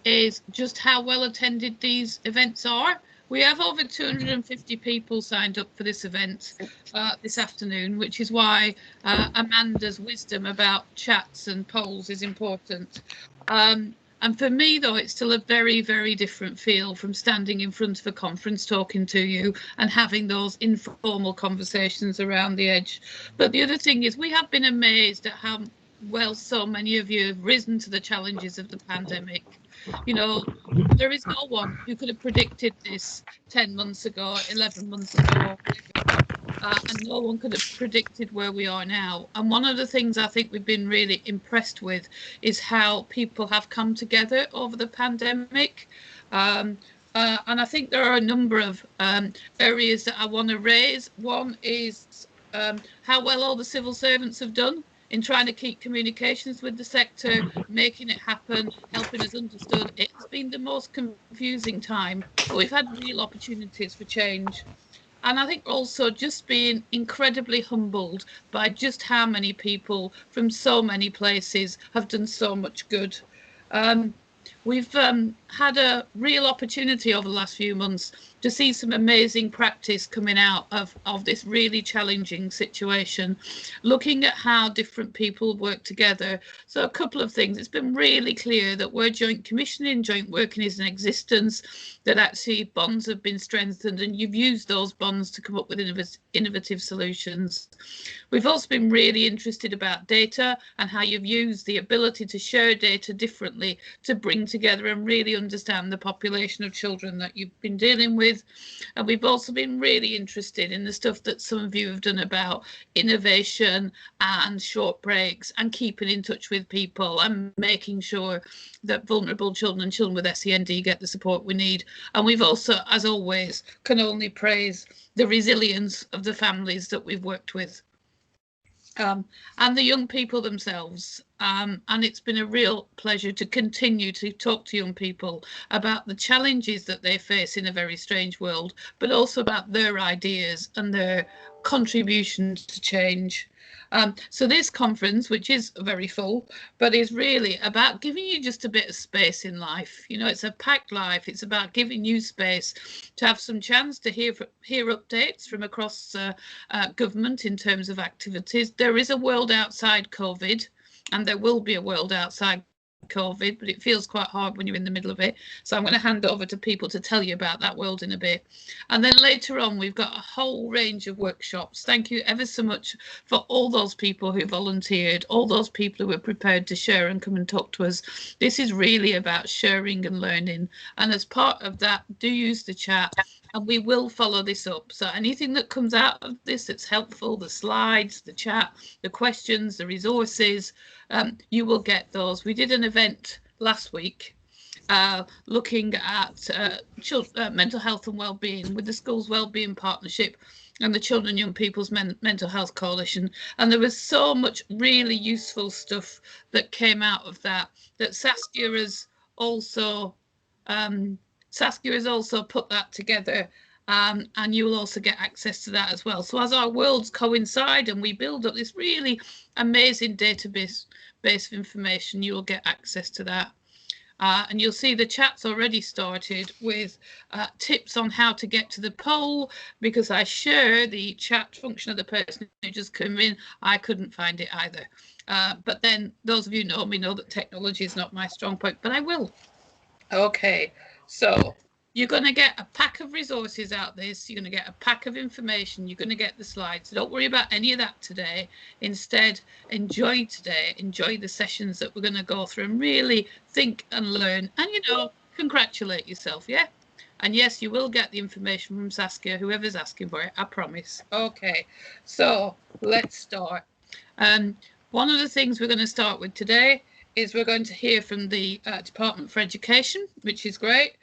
is just how well attended these events are. We have over 250 people signed up for this event this afternoon, which is why Amanda's wisdom about chats and polls is important. And for me, though, it's still a very, very different feel from standing in front of a conference talking to you and having those informal conversations around the edge. But the other thing is we have been amazed at how well so many of you have risen to the challenges of the pandemic. You know, there is no one who could have predicted this 10 months ago, 11 months ago, and no one could have predicted where we are now. And one of the things I think we've been really impressed with is how people have come together over the pandemic. And I think there are a number of areas that I want to raise. One is how well all the civil servants have done in trying to keep communications with the sector, making it happen, helping us understood. It's been the most confusing time, but we've had real opportunities for change. And I think also just being incredibly humbled by just how many people from so many places have done so much good. We've had a real opportunity over the last few months to see some amazing practice coming out of this really challenging situation, looking at how different people work together. So a couple of things. It's been really clear that where joint commissioning, joint working is in existence, that actually bonds have been strengthened and you've used those bonds to come up with innovative solutions. We've also been really interested about data and how you've used the ability to share data differently to bring together and really understand the population of children that you've been dealing with. And we've also been really interested in the stuff that some of you have done about innovation and short breaks and keeping in touch with people and making sure that vulnerable children and children with SEND get the support we need. And we've also, as always, can only praise the resilience of the families that we've worked with. And the young people themselves. And it's been a real pleasure to continue to talk to young people about the challenges that they face in a very strange world, but also about their ideas and their contributions to change. So this conference, which is very full, but is really about giving you just a bit of space in life. You know, it's a packed life. It's about giving you space to have some chance to hear updates from across government in terms of activities. There is a world outside COVID, and there will be a world outside COVID, but it feels quite hard when you're in the middle of it. So I'm going to hand over to people to tell you about that world in a bit. And then later on, we've got a whole range of workshops. Thank you ever so much for all those people who volunteered, all those people who were prepared to share and come and talk to us. This is really about sharing and learning. And as part of that, do use the chat. And we will follow this up. So anything that comes out of this that's helpful, the slides, the chat, the questions, the resources, you will get those. We did an event last week looking at mental health and wellbeing with the Schools Wellbeing Partnership and the Children and Young People's Mental Health Coalition. And there was so much really useful stuff that came out of that, that Saskia has also put that together, and you will also get access to that as well. So as our worlds coincide and we build up this really amazing database of information, you will get access to that. And you'll see the chat's already started with tips on how to get to the poll, because I share the chat function of the person who just came in. I couldn't find it either. But then those of you who know me know that technology is not my strong point, but I will. Okay, so you're going to get a pack of resources out this. You're going to get a pack of information. You're going to get the slides. So don't worry about any of that today. Instead, enjoy today. Enjoy the sessions that we're going to go through and really think and learn. And, you know, congratulate yourself, yeah? And yes, you will get the information from Saskia, whoever's asking for it, I promise. Okay, so let's start. One of the things we're going to start with today is we're going to hear from the Department for Education, which is great.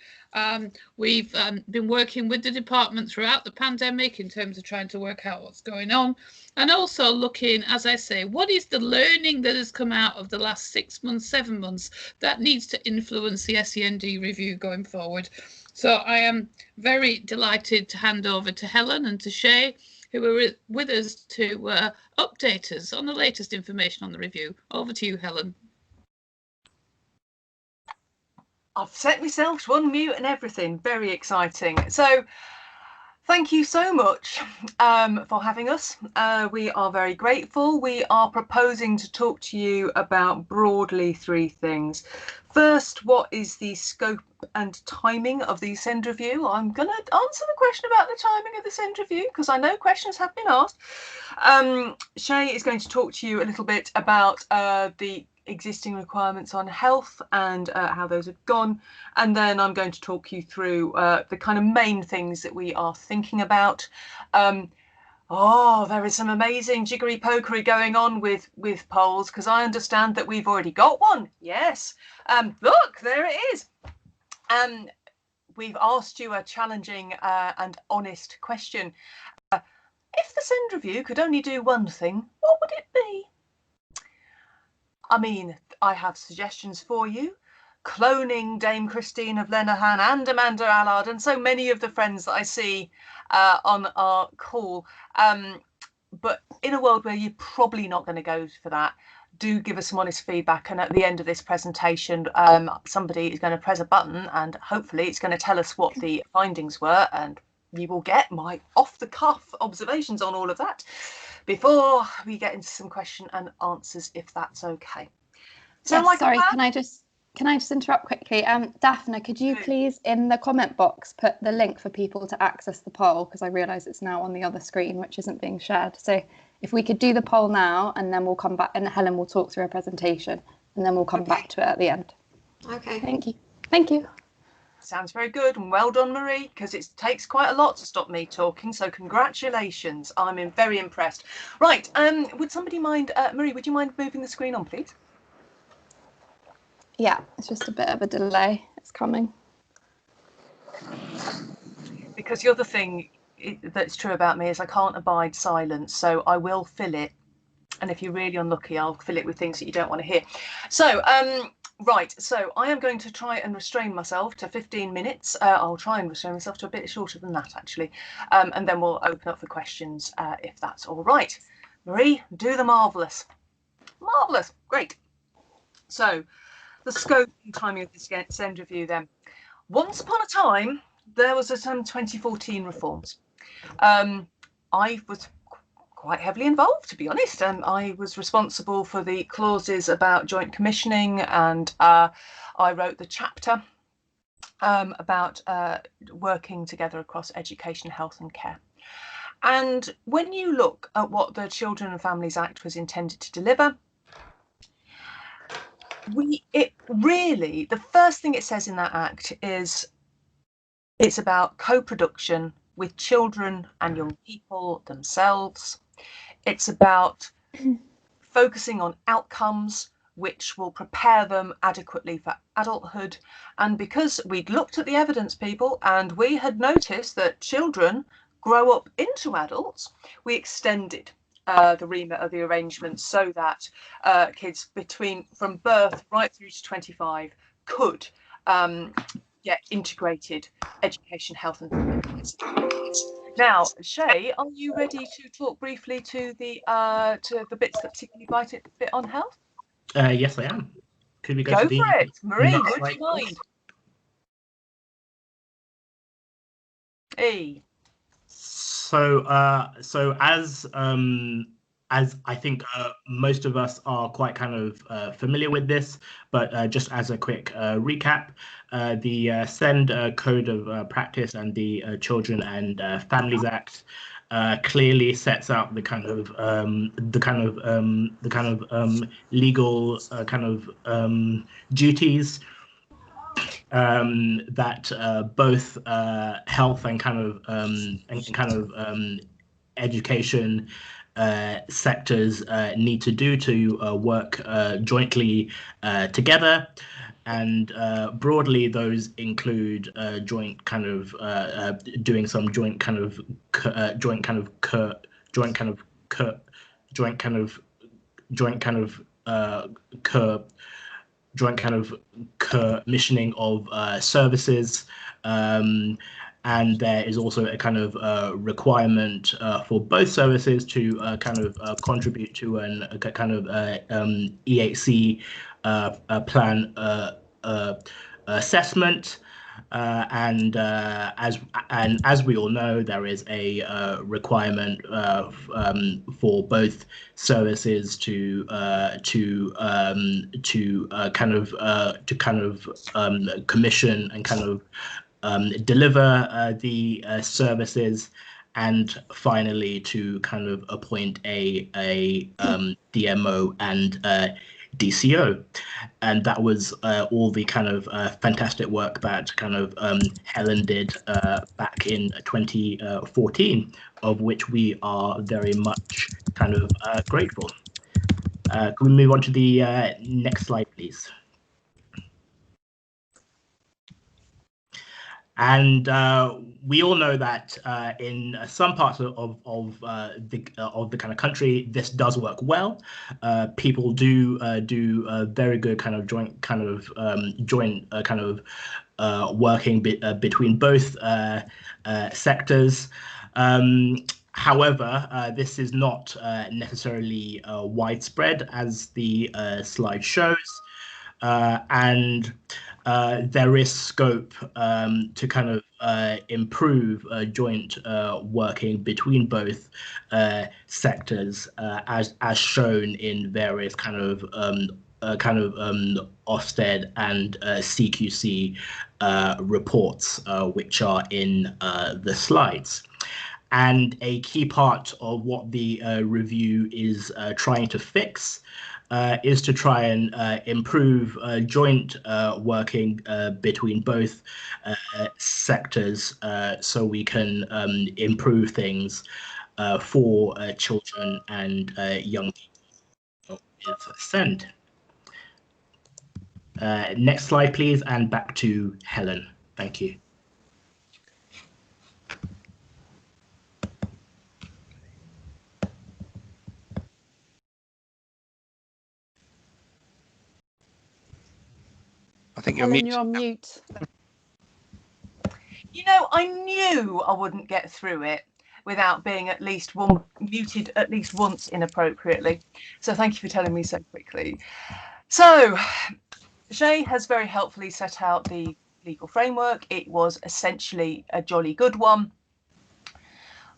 We've been working with the department throughout the pandemic in terms of trying to work out what's going on, and also looking, as I say, what is the learning that has come out of the last 6 months, 7 months that needs to influence the SEND review going forward. So I am very delighted to hand over to Helen and to Shay, who are with us to update us on the latest information on the review. Over to you, Helen. I've set myself to unmute and everything. Very exciting. So thank you so much for having us. We are very grateful. We are proposing to talk to you about broadly 3 things. First, what is the scope and timing of the SEND review? I'm going to answer the question about the timing of the SEND review because I know questions have been asked. Shay is going to talk to you a little bit about the existing requirements on health and how those have gone, and then I'm going to talk you through the kind of main things that we are thinking about. There is some amazing jiggery pokery going on with polls, because I understand that we've already got one. Yes, look, there it is. We've asked you a challenging and honest question. If the SEND review could only do one thing, what would it be? I mean, I have suggestions for you. Cloning Dame Christine of Lenihan and Amanda Allard and so many of the friends that I see on our call. But in a world where you're probably not going to go for that, do give us some honest feedback. And at the end of this presentation, somebody is going to press a button and hopefully it's going to tell us what the findings were, and you will get my off-the-cuff observations on all of that before we get into some question and answers, if that's okay. So, yes, like, sorry, can I just interrupt quickly? Daphne, could you please in the comment box put the link for people to access the poll, because I realise it's now on the other screen, which isn't being shared. So if we could do the poll now, and then we'll come back and Helen will talk through her presentation, and then we'll come back to it at the end. Okay. Thank you. Thank you. Sounds very good, and well done, Marie, because it takes quite a lot to stop me talking, so congratulations. I'm very impressed. Right, would somebody mind, Marie, would you mind moving the screen on, please? Yeah, it's just a bit of a delay. It's coming. Because the other thing that's true about me is I can't abide silence, so I will fill it, and if you're really unlucky, I'll fill it with things that you don't want to hear. So, right, so I am going to try and restrain myself to 15 minutes. I'll try and restrain myself to a bit shorter than that, actually. And then we'll open up for questions, if that's all right. Marie, do the marvellous. Marvellous, great. So, the scope and timing of this SEND review then. Once upon a time, there was some 2014 reforms. I was quite heavily involved, to be honest. I was responsible for the clauses about joint commissioning, and I wrote the chapter about working together across education, health and care. And when you look at what the Children and Families Act was intended to deliver, the first thing it says in that act is it's about co-production with children and young people themselves. It's about focusing on outcomes which will prepare them adequately for adulthood. And because we'd looked at the evidence, people, and we had noticed that children grow up into adults, we extended the remit of the arrangements so that kids from birth right through to 25 could get integrated education, health and now, Shay, are you ready to talk briefly to the bits that particularly bite it bit on health? Yes, I am. Could we go for the it, Marie? Would you mind? Hey. So as I think most of us are quite kind of familiar with this, but just as a quick recap, the SEND Code of Practice and the Children and Families Act clearly sets out the kind of legal kind of duties that both health and kind of education sectors need to do to work jointly together, and broadly those include joint kind of doing some joint kind of commissioning of services, and there is also a kind of requirement for both services to kind of contribute to a kind of EHC plan assessment. And as we all know, there is a requirement for both services to commission and kind of deliver the services, and finally to kind of appoint a DMO and DCO. And that was all the kind of fantastic work that kind of Helen did back in 2014, of which we are very much kind of grateful. Can we move on to the next slide, please? And we all know that in some parts of the kind of country, this does work well. People do very good kind of joint working between both sectors. However, this is not necessarily widespread, as the slide shows, and there is scope to kind of improve joint working between both sectors, as shown in various kind of Ofsted and CQC reports, which are in the slides. And a key part of what the review is trying to fix is to try and improve joint working between both sectors, so we can improve things for children and young people with SEND. Next slide, please, and back to Helen. Thank you. I think you're Helen, mute. you're on mute. You know, I knew I wouldn't get through it without being at least muted at least once inappropriately. So thank you for telling me so quickly. So Shay has very helpfully set out the legal framework. It was essentially a jolly good one.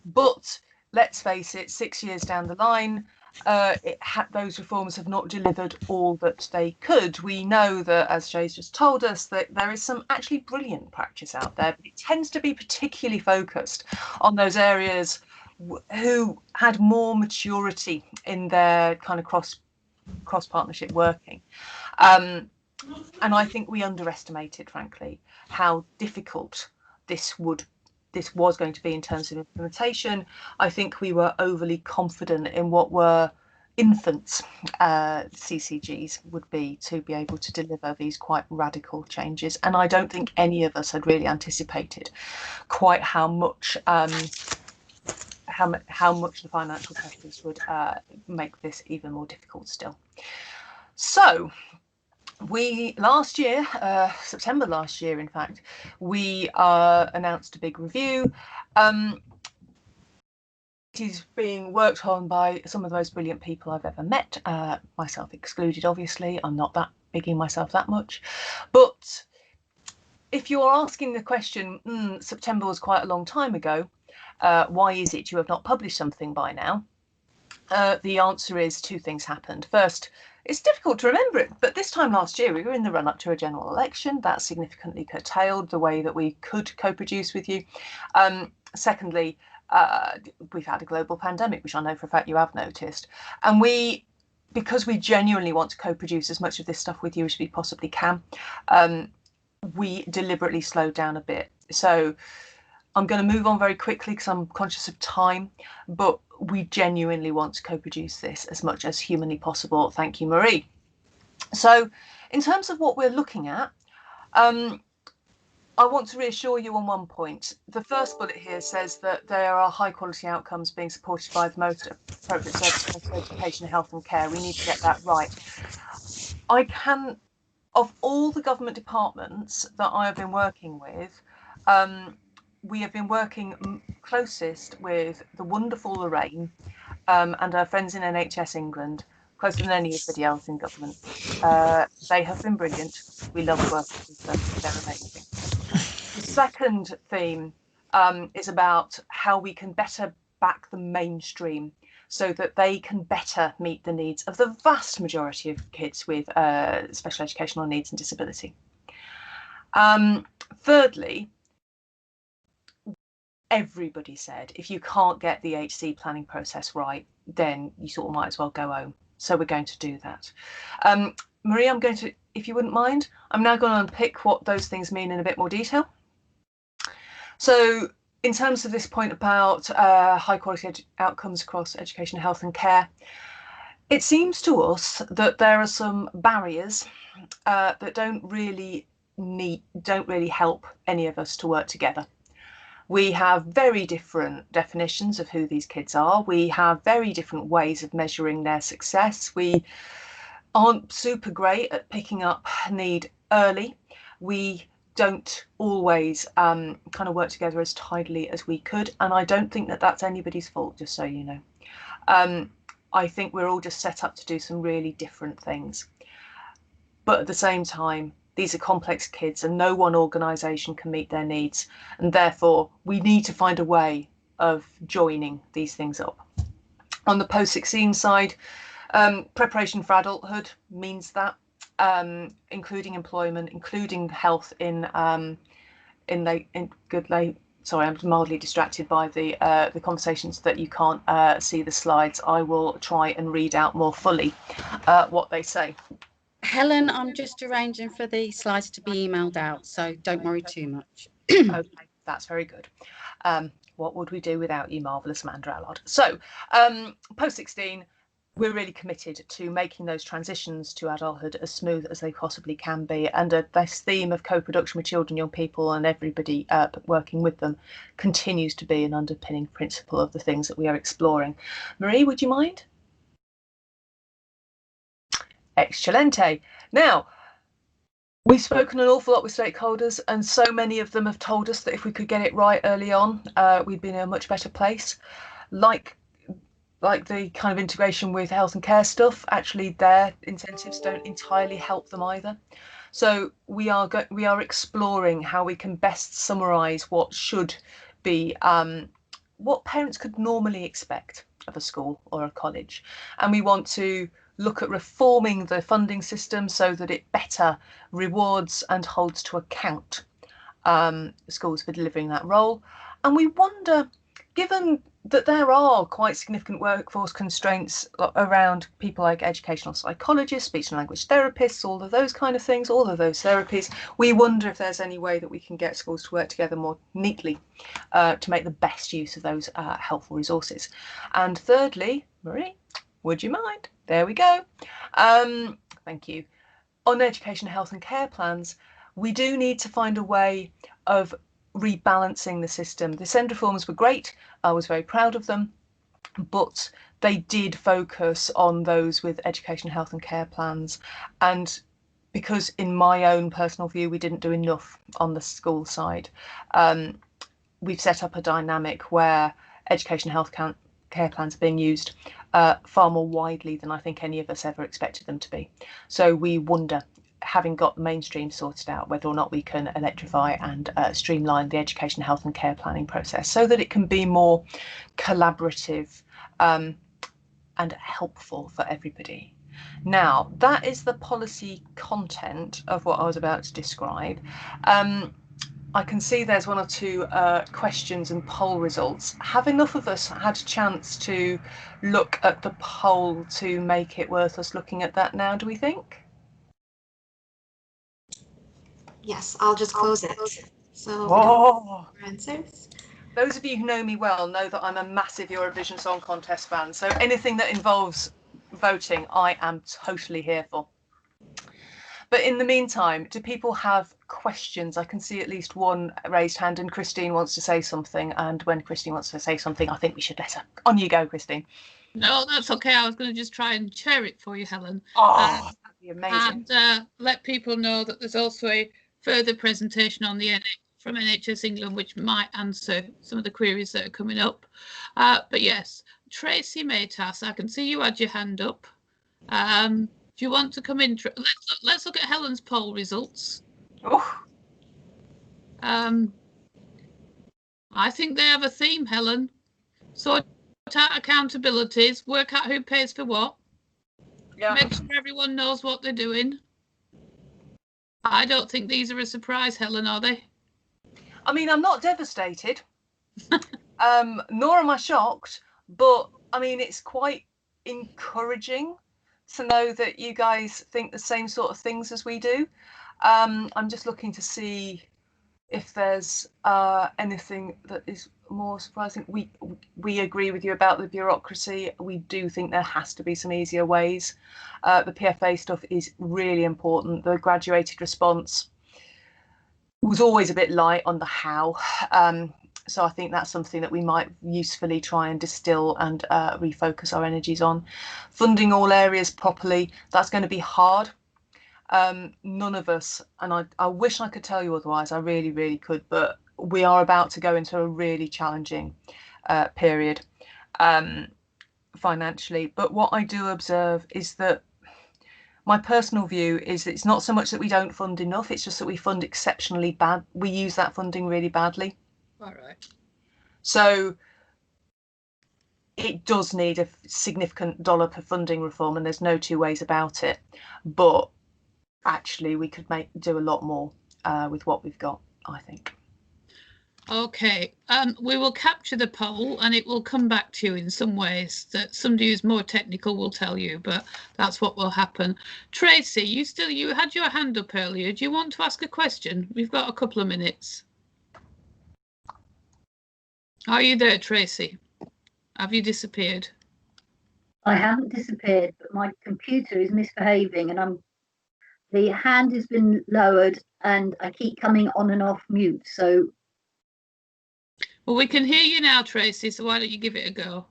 But let's face it, 6 years down the line, those reforms have not delivered all that they could. We know that, as Shay's just told us, that there is some actually brilliant practice out there, but it tends to be particularly focused on those areas who had more maturity in their kind of cross partnership working. And I think we underestimated, frankly, how difficult this was going to be in terms of implementation. I think we were overly confident in what were infants CCGs would be to be able to deliver these quite radical changes. And I don't think any of us had really anticipated quite how much the financial pressures would make this even more difficult still. So last year, September last year, in fact, we announced a big review. It is being worked on by some of the most brilliant people I've ever met, myself excluded, obviously. I'm not that bigging myself that much. But if you're asking the question, September was quite a long time ago, why is it you have not published something by now? The answer is two things happened. First, it's difficult to remember it, but this time last year we were in the run-up to a general election. That significantly curtailed the way that we could co-produce with you. Secondly, we've had a global pandemic, which I know for a fact you have noticed. And because we genuinely want to co-produce as much of this stuff with you as we possibly can, we deliberately slowed down a bit. So I'm going to move on very quickly because I'm conscious of time, but we genuinely want to co-produce this as much as humanly possible. Thank you, Marie. So in terms of what we're looking at, I want to reassure you on one point. The first bullet here says that there are high quality outcomes being supported by the most appropriate services for education, health and care. We need to get that right. Of all the government departments that I have been working with, we have been working closest with the wonderful Lorraine and our friends in NHS England, closer than anybody else in government. They have been brilliant. We love working with them. They're amazing. The second theme is about how we can better back the mainstream so that they can better meet the needs of the vast majority of kids with special educational needs and disability. Thirdly, everybody said if you can't get the HC planning process right, then you sort of might as well go home. So we're going to do that. Marie, I'm going to, if you wouldn't mind, I'm now going to unpick what those things mean in a bit more detail. So in terms of this point about high quality outcomes across education, health and care, it seems to us that there are some barriers that don't really help any of us to work together. We have very different definitions of who these kids are. We have very different ways of measuring their success. We aren't super great at picking up need early. We don't always kind of work together as tidily as we could. And I don't think that that's anybody's fault, just so you know. I think we're all just set up to do some really different things. But at the same time, these are complex kids and no one organisation can meet their needs. And therefore, we need to find a way of joining these things up. On the post-16 side, preparation for adulthood means that, including employment, including health sorry, I'm mildly distracted by the conversations that you can't see the slides. I will try and read out more fully what they say. Helen, I'm just arranging for the slides to be emailed out, so don't worry too much. Okay, that's very good. What would we do without you, marvellous Amanda Allard? So, post-16, we're really committed to making those transitions to adulthood as smooth as they possibly can be. And this theme of co-production with children, young people and everybody working with them continues to be an underpinning principle of the things that we are exploring. Marie, would you mind? Excelente. Now, we've spoken an awful lot with stakeholders and so many of them have told us that if we could get it right early on, we'd be in a much better place. Like the kind of integration with health and care stuff, actually their incentives don't entirely help them either. So we are exploring how we can best summarise what should be what parents could normally expect of a school or a college. And we want to look at reforming the funding system so that it better rewards and holds to account schools for delivering that role. And we wonder, given that there are quite significant workforce constraints around people like educational psychologists, speech and language therapists, all of those kind of things, all of those therapies, we wonder if there's any way that we can get schools to work together more neatly to make the best use of those helpful resources. And thirdly, Marie, would you mind? There we go. Thank you. On education, health and care plans, we do need to find a way of rebalancing the system. The SEND reforms were great. I was very proud of them, but they did focus on those with education, health and care plans. And because in my own personal view, we didn't do enough on the school side, we've set up a dynamic where education, health care plans are being used far more widely than I think any of us ever expected them to be. So we wonder, having got the mainstream sorted out, whether or not we can electrify and streamline the education, health and care planning process so that it can be more collaborative and helpful for everybody. Now, that is the policy content of what I was about to describe. I can see there's one or two questions and poll results. Have enough of us had a chance to look at the poll to make it worth us looking at that now, do we think? Yes, I'll just close it. So for answers. Those of you who know me well know that I'm a massive Eurovision Song Contest fan. So anything that involves voting, I am totally here for. But in the meantime, do people have questions? I can see at least one raised hand and Christine wants to say something. And when Christine wants to say something, I think we should let her. On you go, Christine. No, that's okay. I was going to just try and chair it for you, Helen. Oh, that'd be amazing. And let people know that there's also a further presentation on the from NHS England, which might answer some of the queries that are coming up. But yes, Tracy Maytas, I can see you had your hand up. Do you want to come in? Let's look at Helen's poll results. Oh. I think they have a theme, Helen. Sort out accountabilities, work out who pays for what. Yeah. Make sure everyone knows what they're doing. I don't think these are a surprise, Helen, are they? I mean, I'm not devastated, nor am I shocked, but I mean, it's quite encouraging to know that you guys think the same sort of things as we do. I'm just looking to see if there's anything that is more surprising. We agree with you about the bureaucracy. We do think there has to be some easier ways. The PFA stuff is really important. The graduated response was always a bit light on the how. So I think that's something that we might usefully try and distill and refocus our energies on. Funding all areas properly, that's going to be hard. None of us, and I wish I could tell you otherwise, I really, really could, but we are about to go into a really challenging period financially. But what I do observe is that my personal view is it's not so much that we don't fund enough, it's just that we fund exceptionally bad. We use that funding really badly. All right. So it does need a significant dollop of funding reform, and there's no two ways about it. But actually, we could do a lot more with what we've got, I think. Okay, we will capture the poll and it will come back to you in some ways that somebody who's more technical will tell you, but that's what will happen. Tracy, you had your hand up earlier. Do you want to ask a question? We've got a couple of minutes. Are you there, Tracy? Have you disappeared? I haven't disappeared, but my computer is misbehaving and the hand has been lowered and I keep coming on and off mute, so. Well, we can hear you now, Tracy, so why don't you give it a go?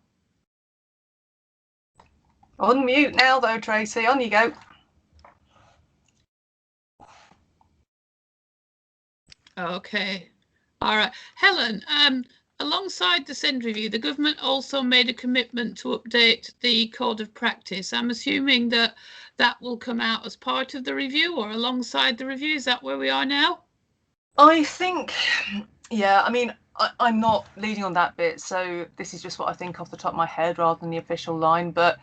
Unmute now, though, Tracy. On you go. Okay. All right. Helen, alongside the SEND review, the government also made a commitment to update the Code of Practice. I'm assuming that that will come out as part of the review or alongside the review. Is that where we are now? I think, yeah, I mean, I'm not leading on that bit, so this is just what I think off the top of my head rather than the official line. But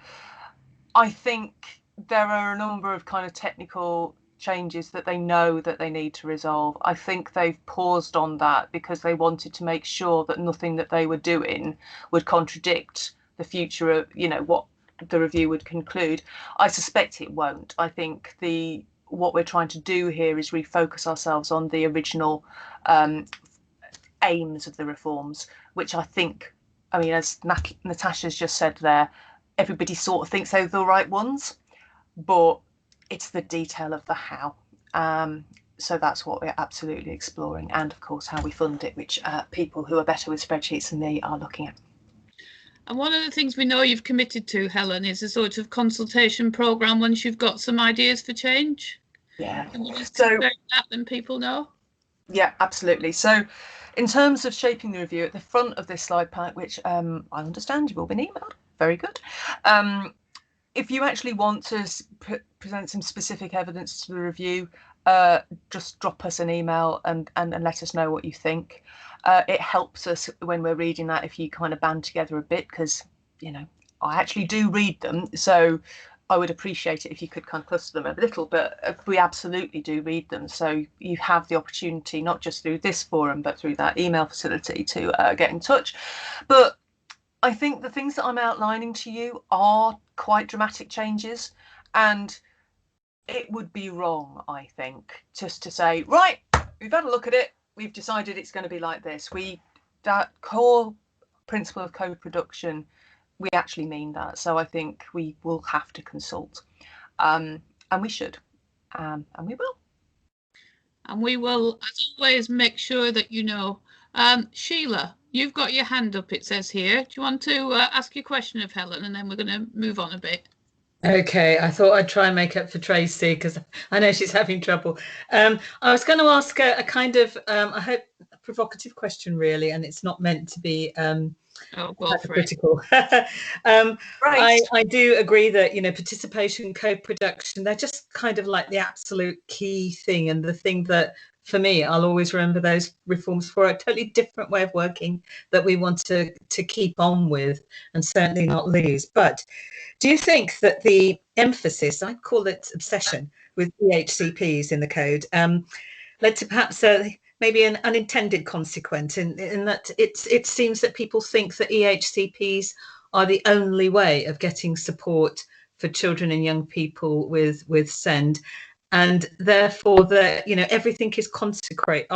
I think there are a number of kind of technical changes that they know that they need to resolve. I think they've paused on that because they wanted to make sure that nothing that they were doing would contradict the future of, you know, what the review would conclude. I suspect it won't. I think what we're trying to do here is refocus ourselves on the original aims of the reforms, which I think, I mean, as Natasha's just said there, everybody sort of thinks they're the right ones, but it's the detail of the how. So that's what we're absolutely exploring, and of course how we fund it, which people who are better with spreadsheets than me are looking at. And one of the things we know you've committed to, Helen, is a sort of consultation programme once you've got some ideas for change. Yeah. Can you just so that then people know? Yeah, absolutely. So in terms of shaping the review, at the front of this slide pack, which I understand you've all been emailed, very good. If you actually want to present some specific evidence to the review, just drop us an email and let us know what you think. It helps us when we're reading that if you kind of band together a bit, because, you know, I actually do read them. So I would appreciate it if you could kind of cluster them a little, but we absolutely do read them. So you have the opportunity, not just through this forum, but through that email facility to get in touch. But I think the things that I'm outlining to you are quite dramatic changes, and it would be wrong, I think, just to say, right, we've had a look at it, we've decided it's going to be like this. That core principle of co-production, we actually mean that. So I think we will have to consult, and we should, and we will. And we will, as always, make sure that you know. Sheila, you've got your hand up, it says here. Do you want to ask your question of Helen, and then we're going to move on a bit? Okay, I thought I'd try and make up for Tracy because I know she's having trouble. I was going to ask a kind of, I hope provocative question, really, and it's not meant to be critical. I do agree that, you know, participation, co-production, they're just kind of like the absolute key thing, and the thing that, for me, I'll always remember those reforms for. A totally different way of working that we want to keep on with and certainly not lose. But do you think that the emphasis, I call it obsession, with EHCPs in the code led to perhaps maybe an unintended consequence in that it seems that people think that EHCPs are the only way of getting support for children and young people with SEND, and therefore that, you know, everything is concentrated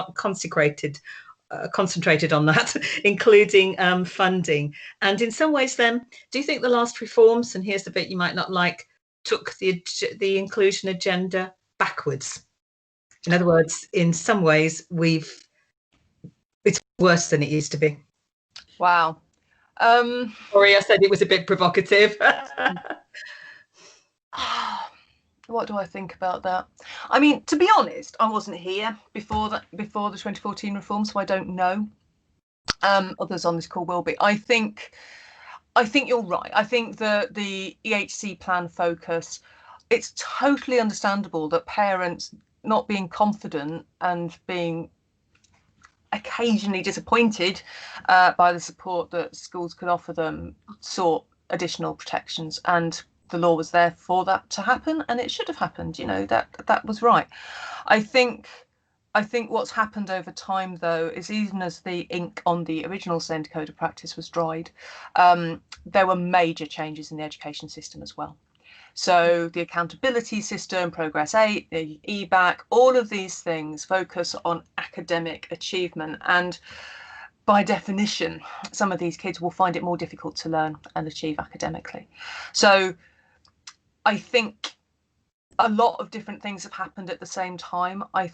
on that, including funding. And in some ways, then, do you think the last reforms, and here's the bit you might not like, took the inclusion agenda backwards? In other words, in some ways, it's worse than it used to be. Wow. Sorry, I said it was a bit provocative. What do I think about that? I mean, to be honest, I wasn't here before the 2014 reform, so I don't know. Others on this call will be. I think you're right. I think the EHC plan focus, it's totally understandable that parents not being confident and being occasionally disappointed by the support that schools could offer them sought additional protections, and the law was there for that to happen, and it should have happened. You know, that was right. I think what's happened over time, though, is even as the ink on the original SEND Code of Practice was dried, there were major changes in the education system as well. So the accountability system, Progress 8, the EBAC, all of these things focus on academic achievement, and by definition, some of these kids will find it more difficult to learn and achieve academically. So I think a lot of different things have happened at the same time. I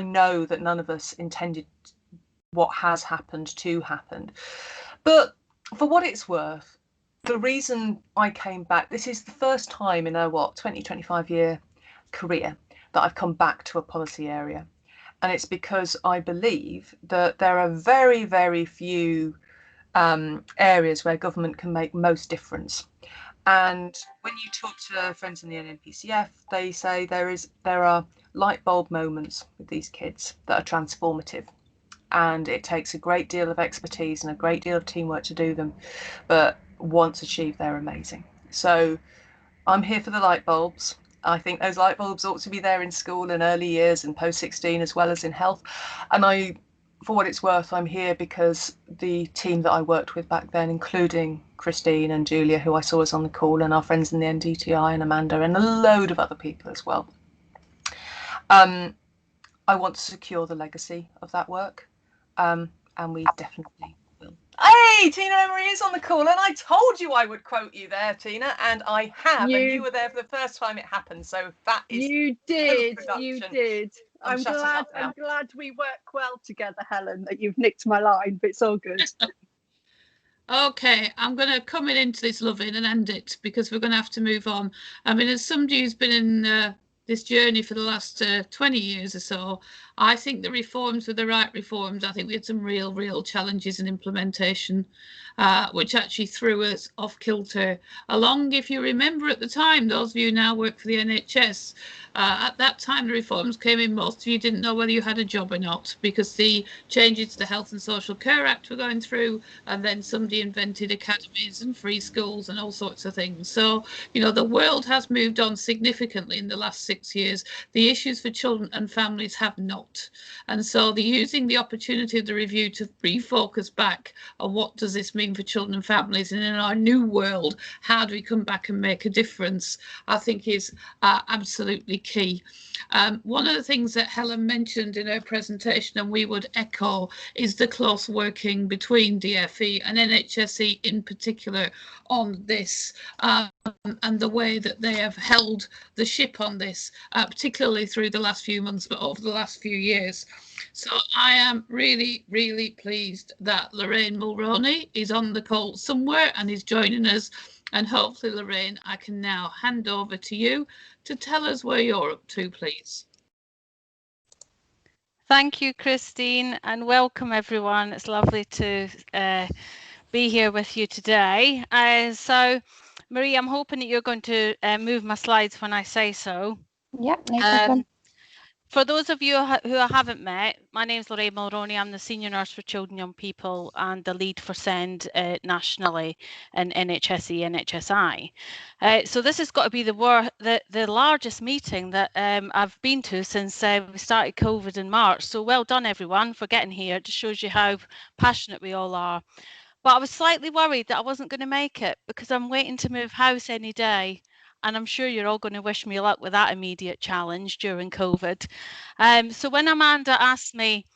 know that none of us intended what has happened to happen. But for what it's worth, the reason I came back, this is the first time in a 25 year career that I've come back to a policy area. And it's because I believe that there are very, very few areas where government can make most difference. And when you talk to friends in the NNPCF, they say there are light bulb moments with these kids that are transformative. And it takes a great deal of expertise and a great deal of teamwork to do them. But once achieved, they're amazing. So I'm here for the light bulbs. I think those light bulbs ought to be there in school and early years and post 16 as well as in health. And for what it's worth, I'm here because the team that I worked with back then, including Christine and Julia, who I saw was on the call, and our friends in the NDTI and Amanda and a load of other people as well. I want to secure the legacy of that work, and we definitely will. Hey, Tina Emery is on the call, and I told you I would quote you there, Tina, and I have, and you were there for the first time it happened, so that is you did. I'm glad we work well together, Helen, that you've nicked my line, but it's all good. Okay, I'm going to come into this, Loving, and end it because we're going to have to move on. I mean, as somebody who's been in this journey for the last 20 years or so, I think the reforms were the right reforms. I think we had some real challenges in implementation, which actually threw us off kilter. Along, if you remember at the time, those of you who now work for the NHS, at that time the reforms came in, most of you didn't know whether you had a job or not, because the changes to the Health and Social Care Act were going through, and then somebody invented academies and free schools and all sorts of things. So, you know, the world has moved on significantly in the last 6 years. The issues for children and families have not. And so using the opportunity of the review to refocus back on what does this mean for children and families, and in our new world, how do we come back and make a difference, I think is absolutely key. One of the things that Helen mentioned in her presentation, and we would echo, is the close working between DfE and NHSE in particular on this, and the way that they have held the ship on this, particularly through the last few months, but over the last few years. So I am really pleased that Lorraine Mulroney is on the call somewhere and is joining us. And hopefully, Lorraine, I can now hand over to you to tell us where you're up to, please. Thank you, Christine, and welcome everyone. It's lovely to be here with you today. So, Marie, I'm hoping that you're going to move my slides when I say so. Yeah, no problem. For those of you who I haven't met, my name is Lorraine Mulroney. I'm the Senior Nurse for Children and Young People and the lead for SEND nationally in NHSE, NHSI. So this has got to be the largest meeting that I've been to since we started COVID in March. So well done, everyone, for getting here. It just shows you how passionate we all are. But I was slightly worried that I wasn't going to make it because I'm waiting to move house any day. And I'm sure you're all going to wish me luck with that immediate challenge during COVID. So when Amanda asked me,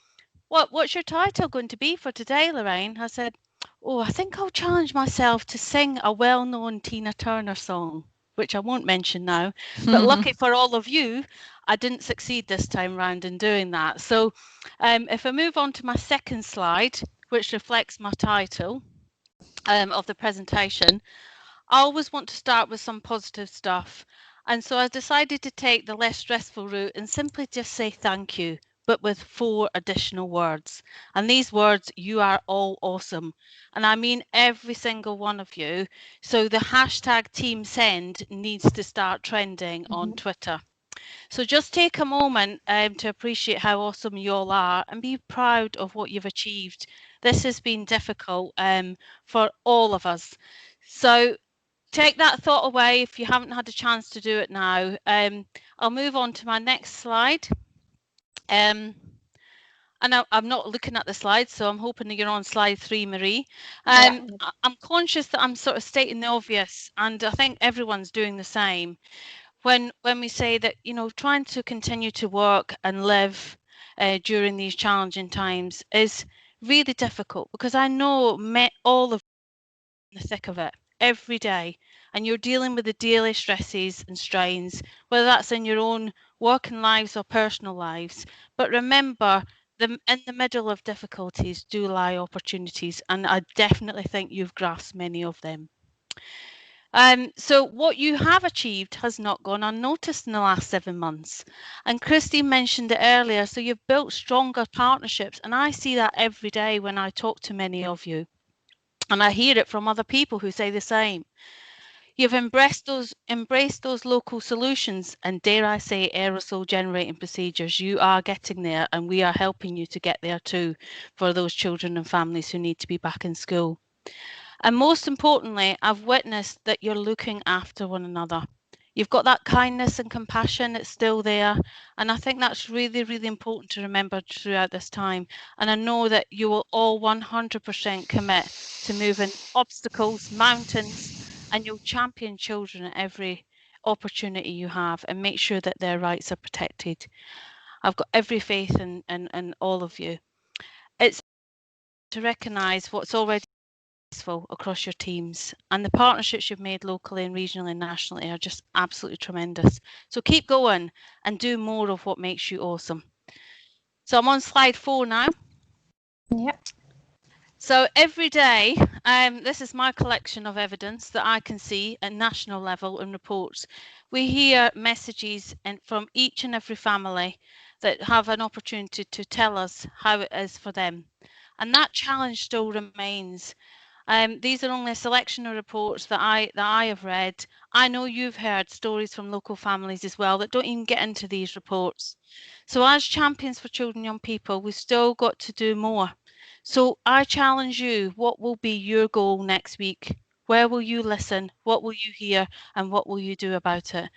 what's your title going to be for today, Lorraine? I said, oh, I think I'll challenge myself to sing a well-known Tina Turner song, which I won't mention now. But lucky for all of you, I didn't succeed this time round in doing that. So if I move on to my second slide, which reflects my title of the presentation, I always want to start with some positive stuff. And so I decided to take the less stressful route and simply just say thank you, but with 4 additional words. And these words, you are all awesome. And I mean every single one of you. So the hashtag #TeamSend needs to start trending on Twitter. So just take a moment to appreciate how awesome you all are and be proud of what you've achieved. This has been difficult for all of us. So take that thought away if you haven't had a chance to do it now. I'll move on to my next slide. And I'm not looking at the slide, so I'm hoping that you're on slide 3, Marie. I'm conscious that I'm sort of stating the obvious, and I think everyone's doing the same. When we say that, you know, trying to continue to work and live during these challenging times is really difficult, because I know all of you in the thick of it every day, and you're dealing with the daily stresses and strains, whether that's in your own working lives or personal lives. But remember, in the middle of difficulties do lie opportunities, and I definitely think you've grasped many of them. So what you have achieved has not gone unnoticed in the last 7 months. And Christine mentioned it earlier, so you've built stronger partnerships, and I see that every day when I talk to many of you. And I hear it from other people who say the same. You've embraced those local solutions, and dare I say, aerosol generating procedures. You are getting there, and we are helping you to get there too, for those children and families who need to be back in school. And most importantly, I've witnessed that you're looking after one another. You've got that kindness and compassion, it's still there. And I think that's really, really important to remember throughout this time. And I know that you will all 100% commit to moving obstacles, mountains, and you'll champion children at every opportunity you have and make sure that their rights are protected. I've got every faith in all of you. It's to recognise what's already across your teams, and the partnerships you've made locally and regionally and nationally are just absolutely tremendous. So keep going and do more of what makes you awesome. So I'm on slide 4 now. Yep. So every day, this is my collection of evidence that I can see at national level in reports. We hear messages from each and every family that have an opportunity to tell us how it is for them. And that challenge still remains. These are only a selection of reports that I have read. I know you've heard stories from local families as well that don't even get into these reports. So as champions for children and young people, we've still got to do more. So I challenge you, what will be your goal next week? Where will you listen? What will you hear? And what will you do about it?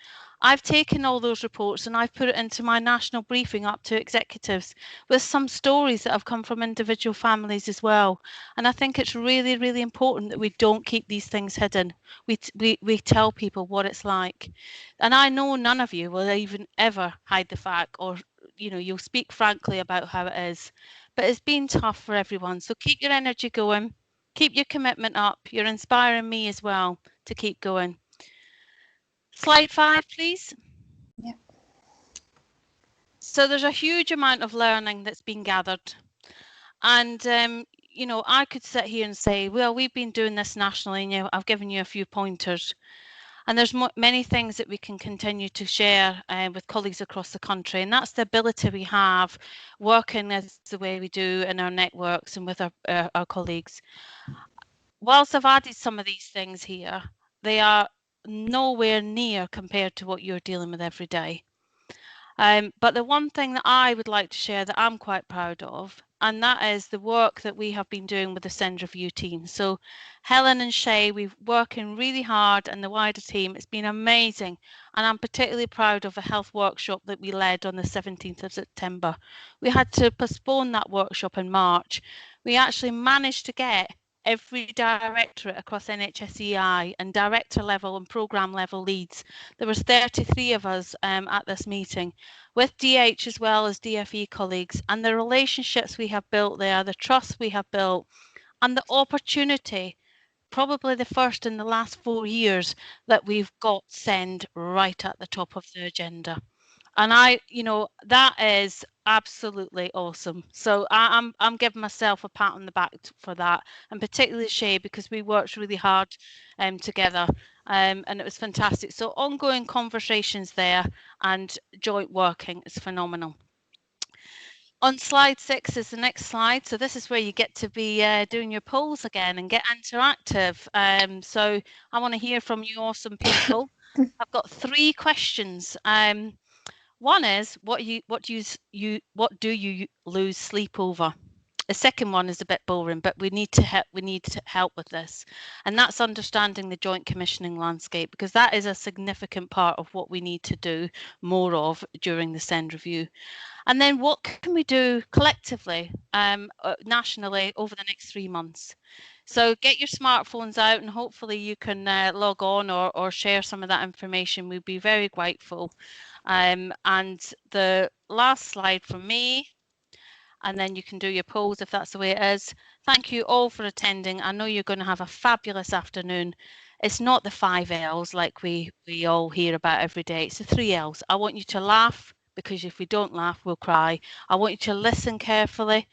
I've taken all those reports and I've put it into my national briefing up to executives with some stories that have come from individual families as well. And I think it's really, really important that we don't keep these things hidden. We tell people what it's like. And I know none of you will even ever hide the fact, or, you know, you'll speak frankly about how it is. But it's been tough for everyone. So keep your energy going. Keep your commitment up. You're inspiring me as well to keep going. Slide 5, please. Yeah. So there's a huge amount of learning that's been gathered. And, you know, I could sit here and say, well, we've been doing this nationally, and I've given you a few pointers. And there's many things that we can continue to share with colleagues across the country, and that's the ability we have working as the way we do in our networks and with our colleagues. Whilst I've added some of these things here, they are nowhere near compared to what you're dealing with every day. But the one thing that I would like to share that I'm quite proud of, and that is the work that we have been doing with the SEND review team. So Helen and Shay, we've working really hard, and the wider team, it's been amazing. And I'm particularly proud of a health workshop that we led on the 17th of September. We had to postpone that workshop in March. We actually managed to get every directorate across NHSEI and director level and programme level leads. There was 33 of us at this meeting with DH as well as DfE colleagues, and the relationships we have built there, the trust we have built, and the opportunity, probably the first in the last 4 years, that we've got SEND right at the top of the agenda. And that is absolutely awesome. So I'm giving myself a pat on the back for that, and particularly Shay, because we worked really hard together, and it was fantastic. So ongoing conversations there and joint working is phenomenal. On slide 6 is the next slide. So this is where you get to be doing your polls again and get interactive. So I want to hear from you awesome people. I've got 3 questions. One is what do you lose sleep over? The second one is a bit boring, but we need to help with this, and that's understanding the joint commissioning landscape, because that is a significant part of what we need to do more of during the SEND review. And then what can we do collectively, nationally, over the next 3 months? So get your smartphones out, and hopefully you can log on or share some of that information. We'd be very grateful. And the last slide from me, and then you can do your polls if that's the way it is. Thank you all for attending. I know you're going to have a fabulous afternoon. It's not the 5 L's like we all hear about every day. It's the 3 L's. I want you to laugh, because if we don't laugh, we'll cry. I want you to listen carefully,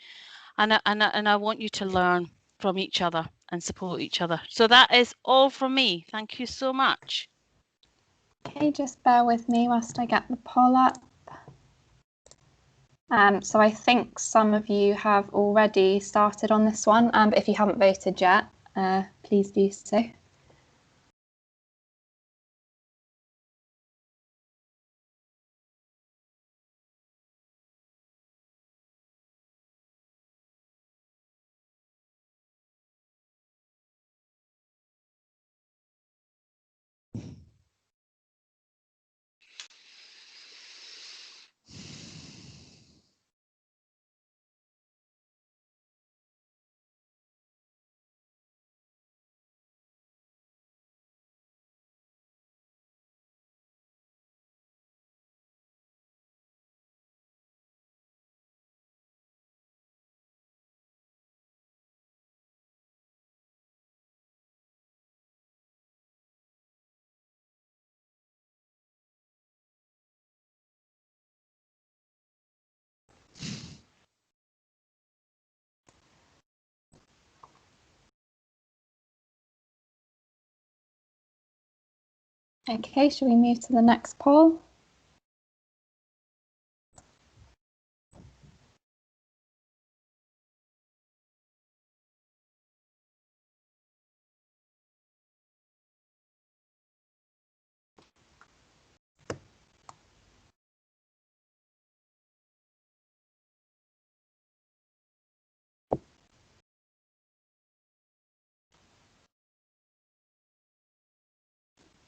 and I want you to learn from each other and support each other. So that is all from me. Thank you so much. Okay, just bear with me whilst I get the poll up. So I think some of you have already started on this one, but if you haven't voted yet, please do so. Okay, shall we move to the next poll?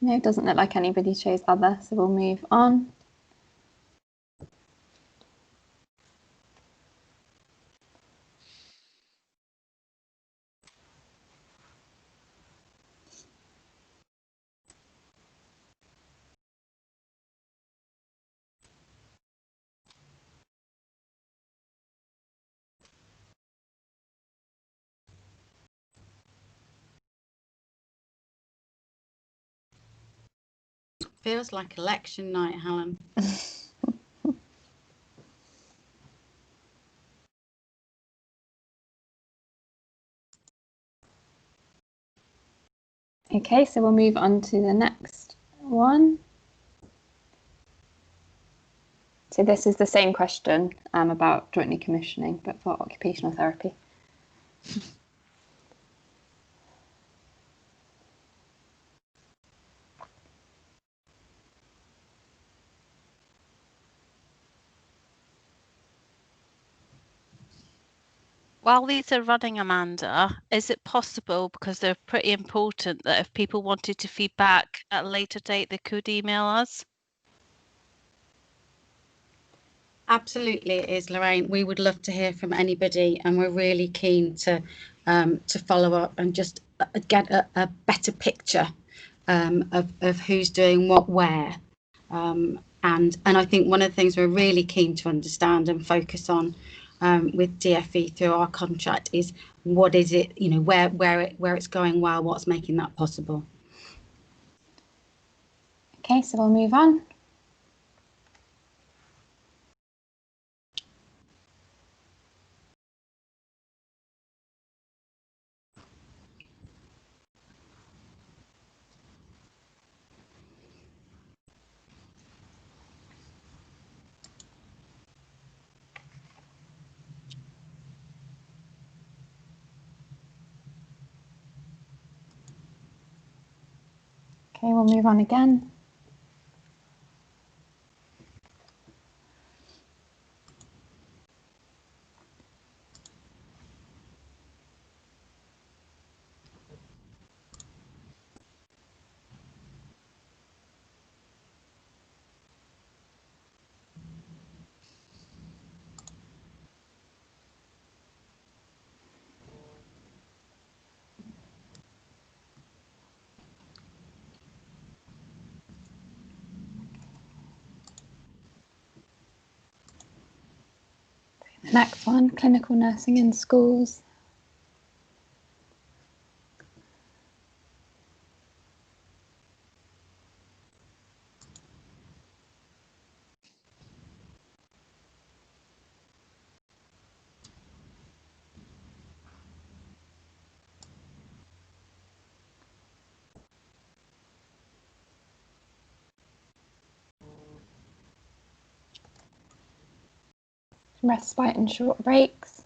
No, it doesn't look like anybody chose other, so we'll move on. Feels like election night, Helen. Okay, so we'll move on to the next one. So this is the same question about jointly commissioning, but for occupational therapy. While these are running, Amanda, is it possible, because they're pretty important, that if people wanted to feedback at a later date, they could email us? Absolutely, it is, Lorraine. We would love to hear from anybody, and we're really keen to follow up and just get a better picture of who's doing what where. And I think one of the things we're really keen to understand and focus on with DfE through our contract is what is it, you know, where it's going well, what's making that possible. Okay, so we'll move on. Okay, we'll move on again. The next one, clinical nursing in schools. Respite and short breaks.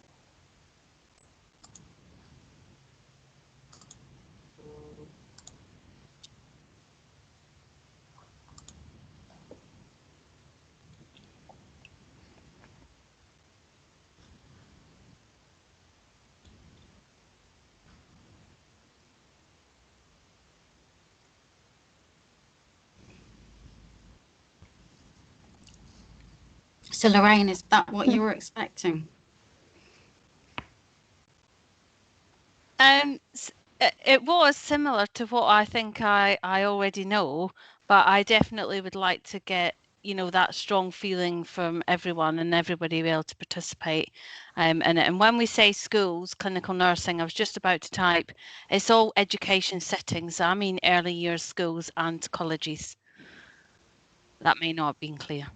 So Lorraine, is that what you were expecting? It was similar to what I think I already know, but I definitely would like to get, you know, that strong feeling from everyone and everybody be able to participate. And when we say schools, clinical nursing, I was just about to type, it's all education settings. I mean early years schools and colleges. That may not have been clear.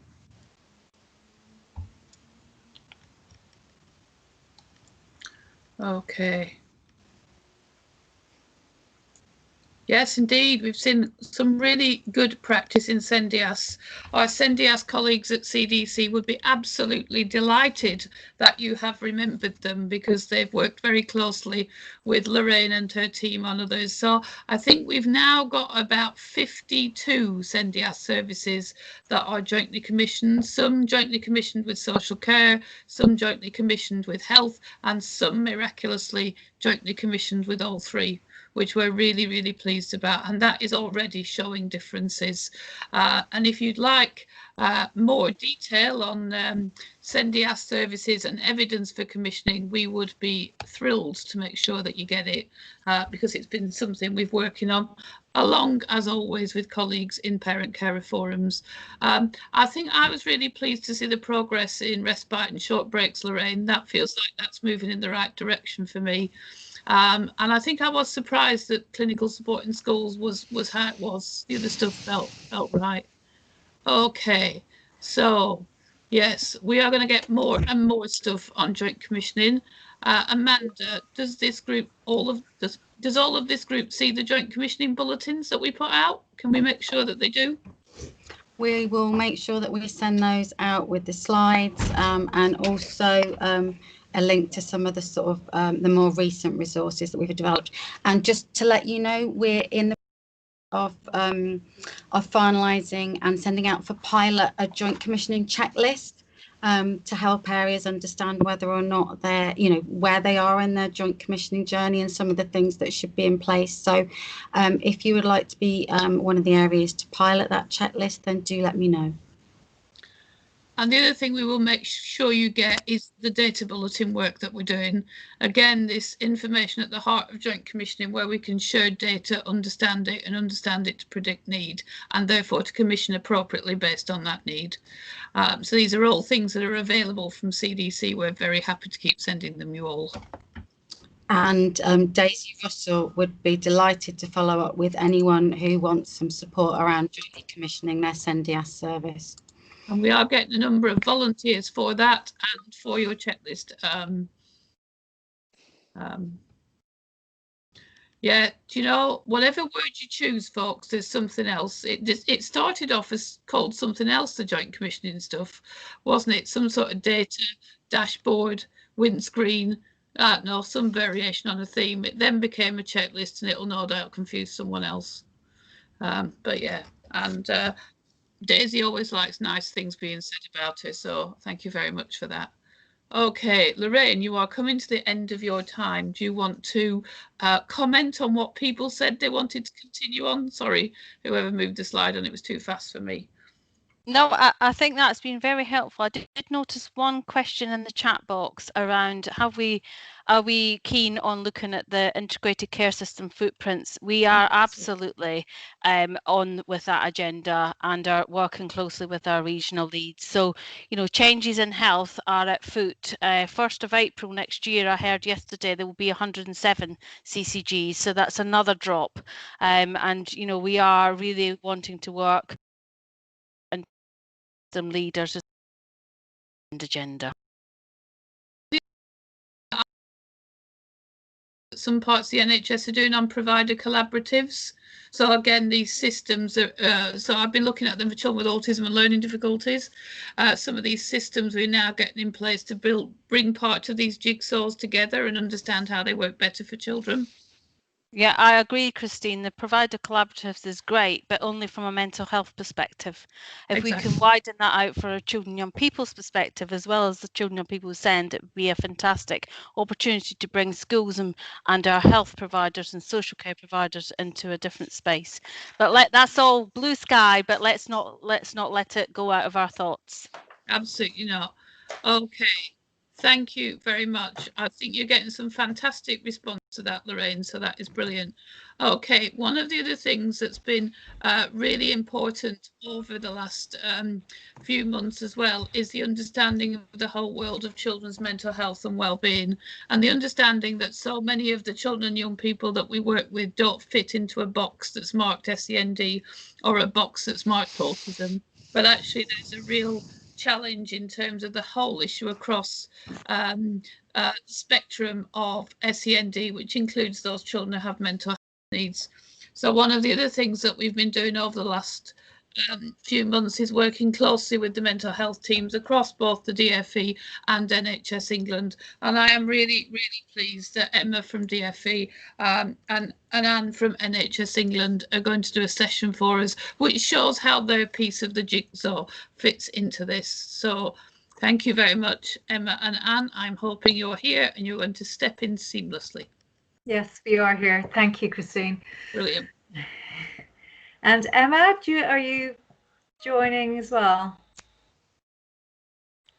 Okay. Yes, indeed. We've seen some really good practice in CENDIAS. Our CENDIAS colleagues at CDC would be absolutely delighted that you have remembered them, because they've worked very closely with Lorraine and her team on others. So I think we've now got about 52 CENDIAS services that are jointly commissioned, some jointly commissioned with social care, some jointly commissioned with health, and some miraculously jointly commissioned with all three, which we're really, really pleased about, and that is already showing differences. And if you'd like more detail on CENDIAS services and evidence for commissioning, we would be thrilled to make sure that you get it, because it's been something we've working on, along, as always, with colleagues in parent carer forums. I think I was really pleased to see the progress in respite and short breaks, Lorraine. That feels like that's moving in the right direction for me. And I think I was surprised that clinical support in schools was how it was. The other stuff felt right. Okay, so yes, we are going to get more and more stuff on joint commissioning. Amanda, does this group, does does all of this group see the joint commissioning bulletins that we put out? Can we make sure that they do? We will make sure that we send those out with the slides, and also a link to some of the sort of the more recent resources that we've developed. And just to let you know, we're in the of finalising and sending out for pilot a joint commissioning checklist to help areas understand whether or not they're, you know, where they are in their joint commissioning journey and some of the things that should be in place. So if you would like to be one of the areas to pilot that checklist, then do let me know. And the other thing we will make sure you get is the data bulletin work that we're doing. Again, this information at the heart of joint commissioning, where we can share data, understand it, and understand it to predict need, and therefore to commission appropriately based on that need. So these are all things that are available from CDC. We're very happy to keep sending them you all. And Daisy Russell would be delighted to follow up with anyone who wants some support around jointly commissioning their SENDIAS service. And we are getting a number of volunteers for that and for your checklist. Yeah, do you know, whatever word you choose, folks, there's something else. It started off as called something else, the joint commissioning stuff, wasn't it? Some sort of data, dashboard, windscreen, no, some variation on a theme. It then became a checklist, and it'll no doubt confuse someone else. But yeah, and Daisy always likes nice things being said about her, so thank you very much for that. Okay, Lorraine, you are coming to the end of your time. Do you want to comment on what people said they wanted to continue on? Sorry, whoever moved the slide on, it was too fast for me. No, I think that's been very helpful. I did notice one question in the chat box around are we keen on looking at the integrated care system footprints? We are absolutely on with that agenda and are working closely with our regional leads. So, you know, changes in health are at foot. 1st of April next year, I heard yesterday there will be 107 CCGs. So that's another drop. And, you know, we are really wanting to work and some leaders and agenda. Some parts of the NHS are doing on provider collaboratives. So again, these systems are, so I've been looking at them for children with autism and learning difficulties. Some of these systems we're now getting in place to bring parts of these jigsaws together and understand how they work better for children. Yeah, I agree, Christine. The provider collaboratives is great, but only from a mental health perspective. If we can widen that out for a children and young people's perspective, as well as the children and young people SEND, it would be a fantastic opportunity to bring schools and our health providers and social care providers into a different space. But that's all blue sky, but let's not let it go out of our thoughts. Absolutely not. Okay. Thank you very much. I think you're getting some fantastic response to that, Lorraine, so that is brilliant. Okay, one of the other things that's been really important over the last few months as well is the understanding of the whole world of children's mental health and well-being, and the understanding that so many of the children and young people that we work with don't fit into a box that's marked SEND or a box that's marked autism, but actually there's a real challenge in terms of the whole issue across the spectrum of SEND, which includes those children who have mental health needs. So one of the other things that we've been doing over the last few months is working closely with the mental health teams across both the DfE and NHS England, and I am really pleased that Emma from DfE and Anne from NHS England are going to do a session for us which shows how their piece of the jigsaw fits into this. So thank you very much, Emma and Anne. I'm hoping you're here and you're going to step in seamlessly. Yes, we are here. Thank you, Christine. Brilliant. And Emma, are you joining as well?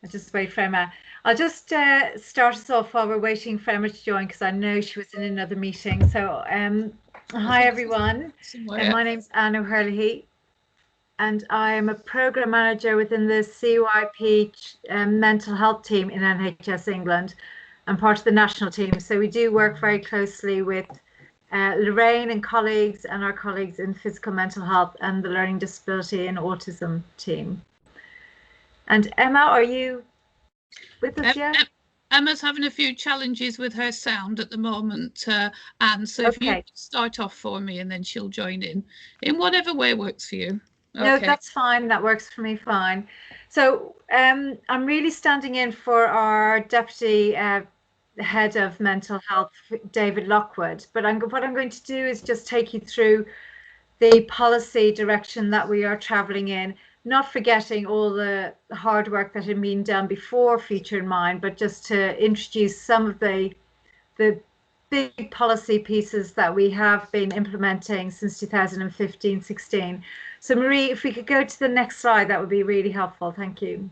I'll just wait for Emma. I'll just start us off while we're waiting for Emma to join, because I know she was in another meeting. So hi everyone, my name's Anne Oherlihy and I am a programme manager within the CYP mental health team in NHS England. I'm part of the national team, so we do work very closely with Lorraine and colleagues and our colleagues in physical mental health and the learning disability and autism team. And Emma, are you with us yet? Emma's having a few challenges with her sound at the moment, Anne, so if you start off for me and then she'll join in whatever way works for you. Okay. No, that's fine. That works for me fine. So I'm really standing in for our Deputy Head of Mental Health, David Lockwood, but what I'm going to do is just take you through the policy direction that we are travelling in, not forgetting all the hard work that had been done before Future in Mind, but just to introduce some of the big policy pieces that we have been implementing since 2015-16. So Marie, if we could go to the next slide, that would be really helpful. Thank you.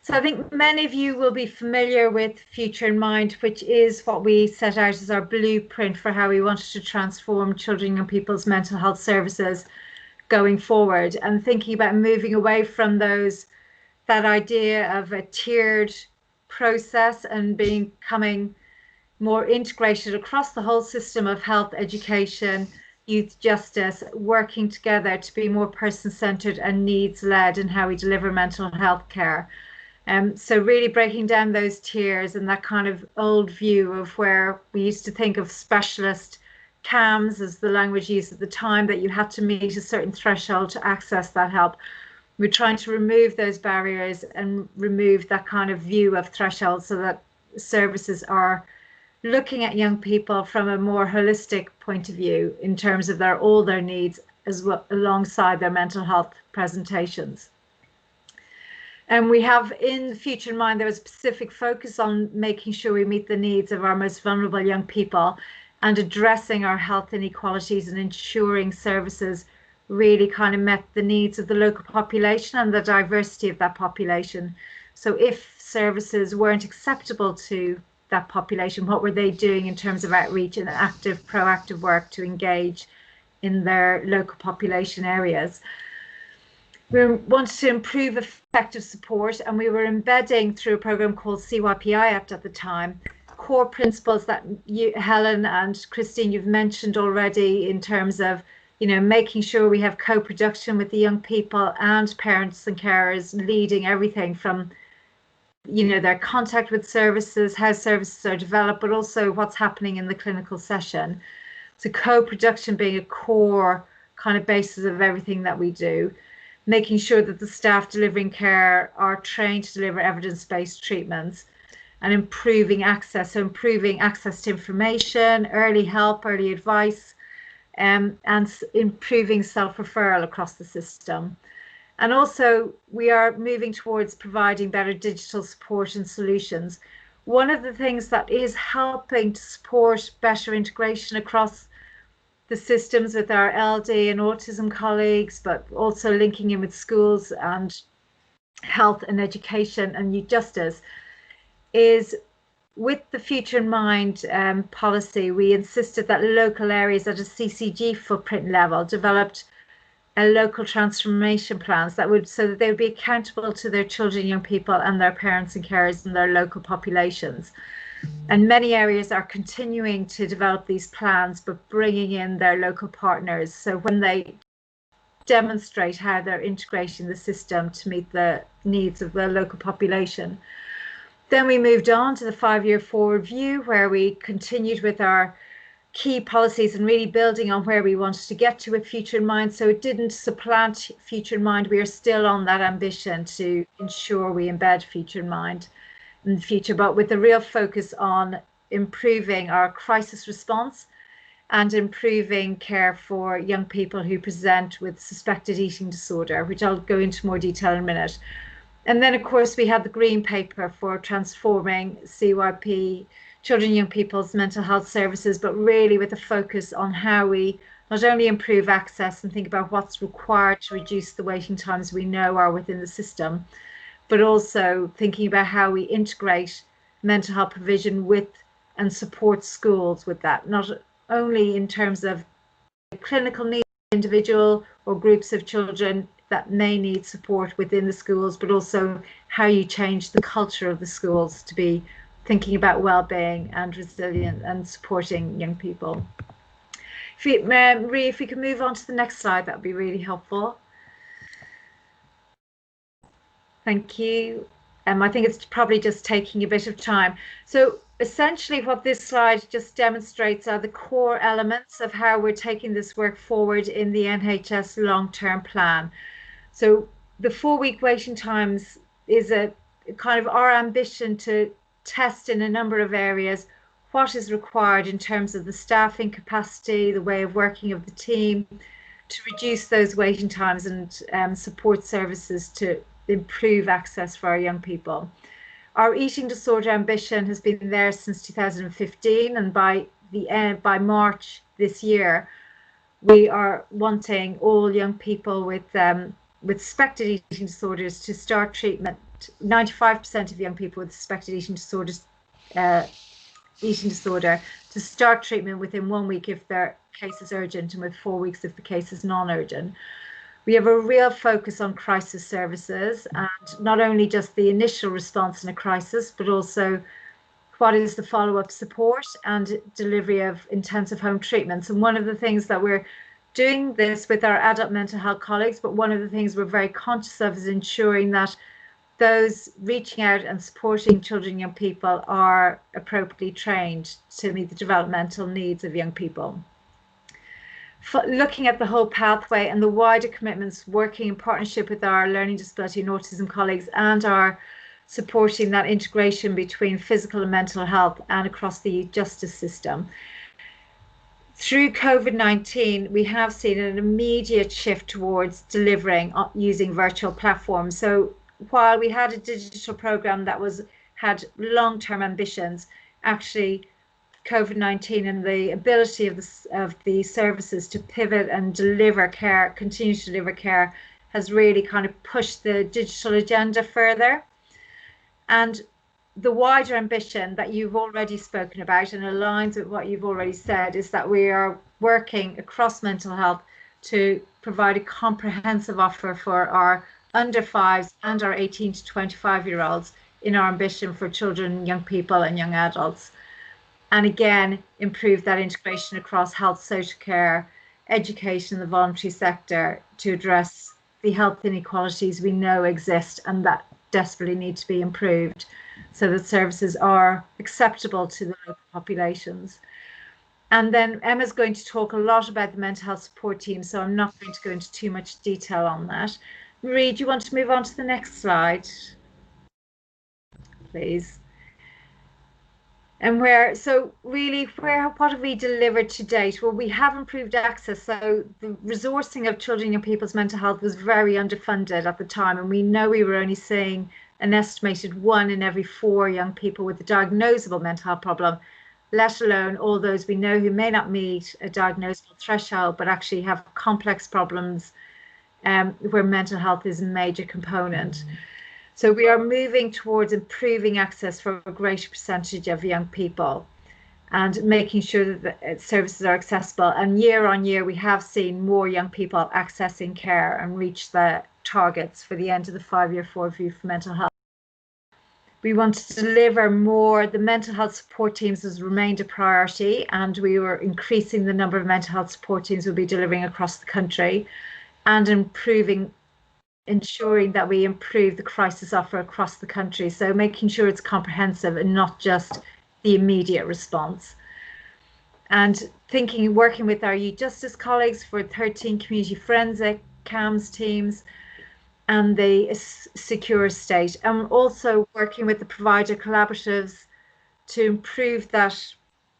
So I think many of you will be familiar with Future in Mind, which is what we set out as our blueprint for how we wanted to transform children and people's mental health services going forward, and thinking about moving away from that idea of a tiered process and becoming more integrated across the whole system of health, education, youth justice, working together to be more person-centered and needs-led in how we deliver mental health care. So really breaking down those tiers and that kind of old view of where we used to think of specialist CAMs as the language used at the time, that you had to meet a certain threshold to access that help. We're trying to remove those barriers and remove that kind of view of threshold so that services are looking at young people from a more holistic point of view in terms of all their needs as well, alongside their mental health presentations. And we have in Future in Mind, there was a specific focus on making sure we meet the needs of our most vulnerable young people and addressing our health inequalities and ensuring services really kind of met the needs of the local population and the diversity of that population. So if services weren't acceptable to that population, what were they doing in terms of outreach and active, proactive work to engage in their local population areas? We wanted to improve effective support, and we were embedding through a program called CYPI at the time, core principles that you, Helen and Christine, you've mentioned already in terms of, making sure we have co-production with the young people and parents and carers, leading everything from, their contact with services, how services are developed, but also what's happening in the clinical session. So co-production being a core kind of basis of everything that we do. Making sure that the staff delivering care are trained to deliver evidence-based treatments, and improving access. So improving access to information, early help, early advice, and improving self-referral across the system. And also we are moving towards providing better digital support and solutions. One of the things that is helping to support better integration across the systems with our LD and autism colleagues, but also linking in with schools and health and education and youth justice, is with the Future in Mind policy, we insisted that local areas at a CCG footprint level developed local transformation plans that would, so that they would be accountable to their children, young people and their parents and carers in their local populations. And many areas are continuing to develop these plans, but bringing in their local partners. So when they demonstrate how they're integrating the system to meet the needs of the local population. Then we moved on to the 5-year forward view, where we continued with our key policies and really building on where we wanted to get to with Future in Mind. So it didn't supplant Future in Mind. We are still on that ambition to ensure we embed Future in Mind in the future, but with a real focus on improving our crisis response and improving care for young people who present with suspected eating disorder, which I'll go into more detail in a minute. And then, of course, we had the green paper for transforming CYP, children and young people's mental health services, but really with a focus on how we not only improve access and think about what's required to reduce the waiting times we know are within the system, but also thinking about how we integrate mental health provision with and support schools with that, not only in terms of the clinical needs of individual or groups of children that may need support within the schools, but also how you change the culture of the schools to be thinking about well-being and resilience and supporting young people. Marie, if we could move on to the next slide, that would be really helpful. Thank you. I think it's probably just taking a bit of time. So essentially what this slide just demonstrates are the core elements of how we're taking this work forward in the NHS long-term plan. So the 4-week waiting times is a kind of our ambition to test in a number of areas what is required in terms of the staffing capacity, the way of working of the team, to reduce those waiting times and support services to improve access for our young people. Our eating disorder ambition has been there since 2015, and by March this year, we are wanting all young people with suspected eating disorders to start treatment. 95% of young people with suspected eating disorder to start treatment within 1 week if their case is urgent, and with 4 weeks if the case is non-urgent. We have a real focus on crisis services, and not only just the initial response in a crisis, but also what is the follow-up support and delivery of intensive home treatments. And one of the things that we're doing this with our adult mental health colleagues, but one of the things we're very conscious of is ensuring that those reaching out and supporting children and young people are appropriately trained to meet the developmental needs of young people. Looking at the whole pathway and the wider commitments, working in partnership with our learning disability and autism colleagues, and our supporting that integration between physical and mental health and across the justice system. Through COVID-19, we have seen an immediate shift towards delivering using virtual platforms. So while we had a digital program that had long-term ambitions, actually COVID-19 and the ability of the services to pivot and deliver care, continue to deliver care, has really kind of pushed the digital agenda further. And the wider ambition that you've already spoken about and aligns with what you've already said is that we are working across mental health to provide a comprehensive offer for our under 5s and our 18 to 25-year-olds in our ambition for children, young people and young adults. And again, improve that integration across health, social care, education, the voluntary sector to address the health inequalities we know exist and that desperately need to be improved so that services are acceptable to the local populations. And then Emma's going to talk a lot about the mental health support team, so I'm not going to go into too much detail on that. Marie, do you want to move on to the next slide, please? And what have we delivered to date? Well, we have improved access. So the resourcing of children and young people's mental health was very underfunded at the time. And we know we were only seeing an estimated 1 in every 4 young people with a diagnosable mental health problem, let alone all those we know who may not meet a diagnosable threshold, but actually have complex problems where mental health is a major component. So we are moving towards improving access for a greater percentage of young people and making sure that the services are accessible. And year on year, we have seen more young people accessing care and reach the targets for the end of the 5-year forward view for mental health. We want to deliver more. The mental health support teams has remained a priority, and we were increasing the number of mental health support teams we'll be delivering across the country and ensuring that we improve the crisis offer across the country. So making sure it's comprehensive and not just the immediate response. And working with our youth justice colleagues for 13 community forensic CAMS teams and the secure state. And also working with the provider collaboratives to improve that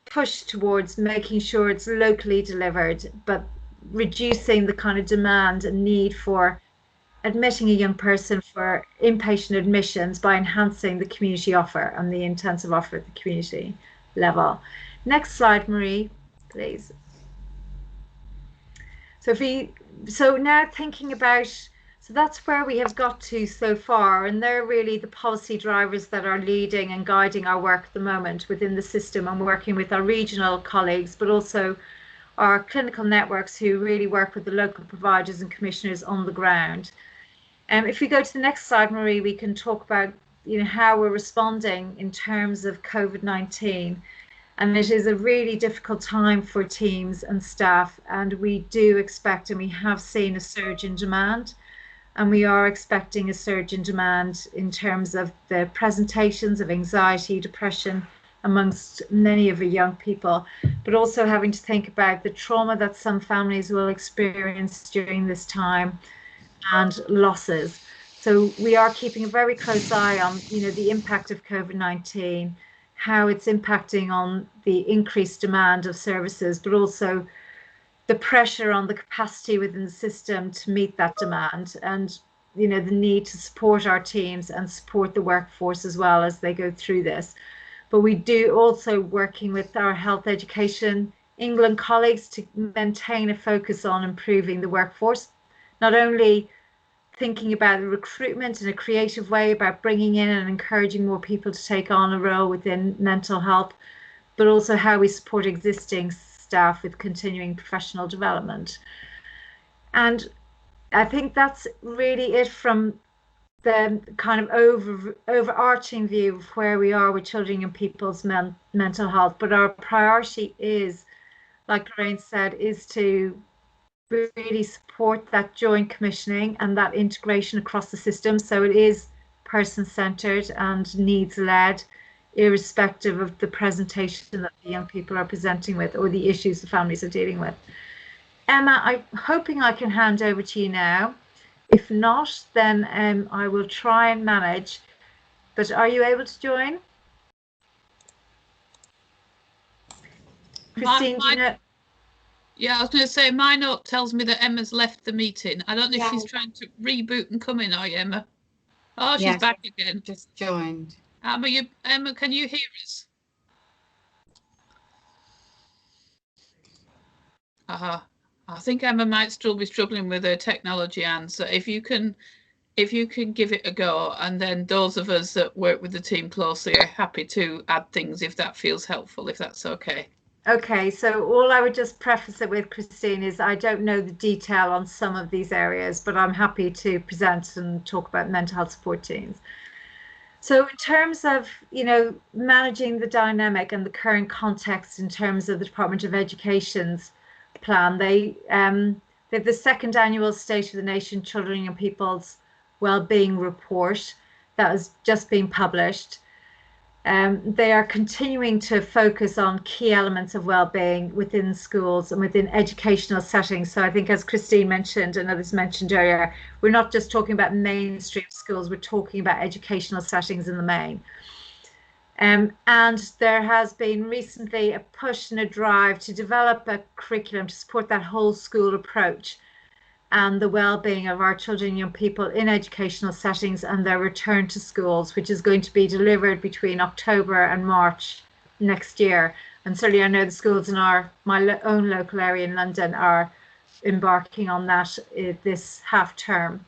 push towards making sure it's locally delivered, but reducing the kind of demand and need for admitting a young person for inpatient admissions by enhancing the community offer and the intensive offer at the community level. Next slide, Marie, please. So now thinking about, so that's where we have got to so far, and they're really the policy drivers that are leading and guiding our work at the moment within the system, and working with our regional colleagues, but also our clinical networks who really work with the local providers and commissioners on the ground. If we go to the next slide, Marie, we can talk about how we're responding in terms of COVID-19. And it is a really difficult time for teams and staff, and we do expect, and we have seen, a surge in demand. and we are expecting a surge in demand in terms of the presentations of anxiety, depression amongst many of our young people, but also having to think about the trauma that some families will experience during this time and losses. So we are keeping a very close eye on, the impact of COVID-19, how it's impacting on the increased demand of services, but also the pressure on the capacity within the system to meet that demand, and the need to support our teams and support the workforce as well as they go through this. But we do also working with our Health Education England colleagues to maintain a focus on improving the workforce, not only thinking about recruitment in a creative way, about bringing in and encouraging more people to take on a role within mental health, but also how we support existing staff with continuing professional development. And I think that's really it from the kind of overarching view of where we are with children and people's mental health. But our priority is, like Lorraine said, is to really support that joint commissioning and that integration across the system. So it is person-centered and needs-led, irrespective of the presentation that the young people are presenting with or the issues the families are dealing with. Emma, I'm hoping I can hand over to you now. If not, then I will try and manage. But are you able to join? Christine, do you know? Yeah, I was going to say, my note tells me that Emma's left the meeting. I don't know if she's trying to reboot and come in, are you, Emma? Oh, she's back again. Just joined. Emma, can you hear us? I think Emma might still be struggling with her technology, Anne. So if you can give it a go, and then those of us that work with the team closely are happy to add things if that feels helpful, if that's okay. Okay, so all I would just preface it with, Christine, is I don't know the detail on some of these areas, but I'm happy to present and talk about mental health support teams. So in terms of, managing the dynamic and the current context in terms of the Department of Education's plan, they have the second annual State of the Nation Children and People's Wellbeing Report that has just been published. They are continuing to focus on key elements of well-being within schools and within educational settings. So I think, as Christine mentioned and others mentioned earlier, we're not just talking about mainstream schools, we're talking about educational settings in the main. And there has been recently a push and a drive to develop a curriculum to support that whole school approach and the well-being of our children and young people in educational settings and their return to schools, which is going to be delivered between October and March next year. And certainly I know the schools in my own local area in London are embarking on that this half term.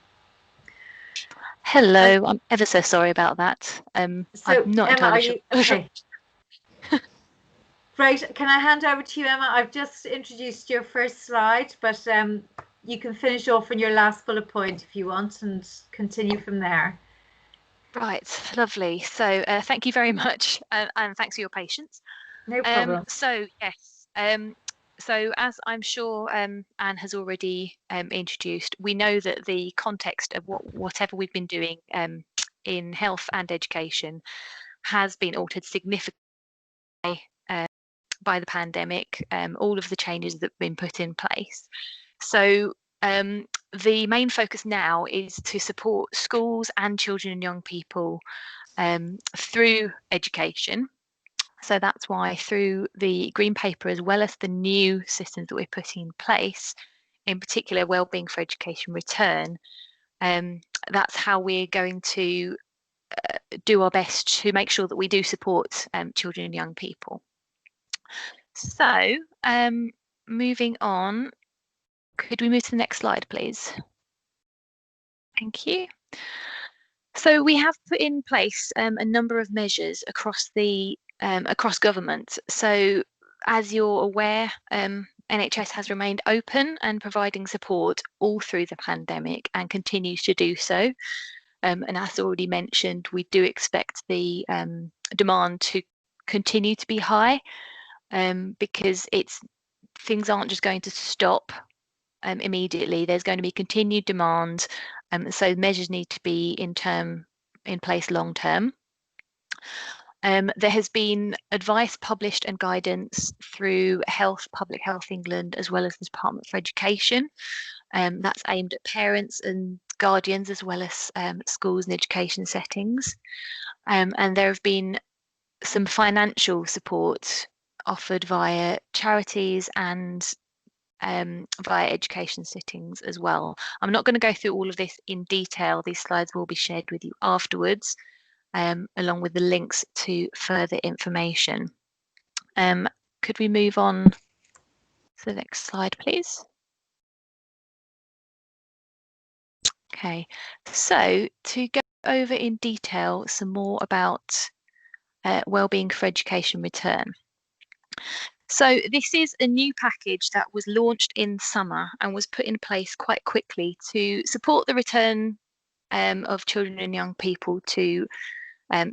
Hello, I'm ever so sorry about that. So I'm not Emma, entirely sure. Okay. Right, can I hand over to you, Emma? I've just introduced your first slide, but you can finish off on your last bullet point if you want and continue from there. Right, lovely. So thank you very much, and thanks for your patience. No problem. So yes, so as I'm sure Anne has already introduced, we know that the context of whatever we've been doing in health and education has been altered significantly by the pandemic, all of the changes that have been put in place. So the main focus now is to support schools and children and young people through education. So that's why through the Green Paper, as well as the new systems that we're putting in place, in particular Wellbeing for Education Return, that's how we're going to do our best to make sure that we do support children and young people. So moving on, could we move to the next slide, please? Thank you. So we have put in place a number of measures across the across government. So as you're aware, NHS has remained open and providing support all through the pandemic and continues to do so. And as already mentioned, we do expect the demand to continue to be high because things aren't just going to stop immediately. There's going to be continued demand So measures need to be in place long term. There has been advice published and guidance through Public Health England, as well as the Department for Education. That's aimed at parents and guardians, as well as schools and education settings. And there have been some financial support offered via charities and via education settings as well. I'm not going to go through all of this in detail. These slides will be shared with you afterwards, along with the links to further information. Could we move on to the next slide, please? Okay, so to go over in detail some more about wellbeing for education return. So this is a new package that was launched in summer and was put in place quite quickly to support the return of children and young people to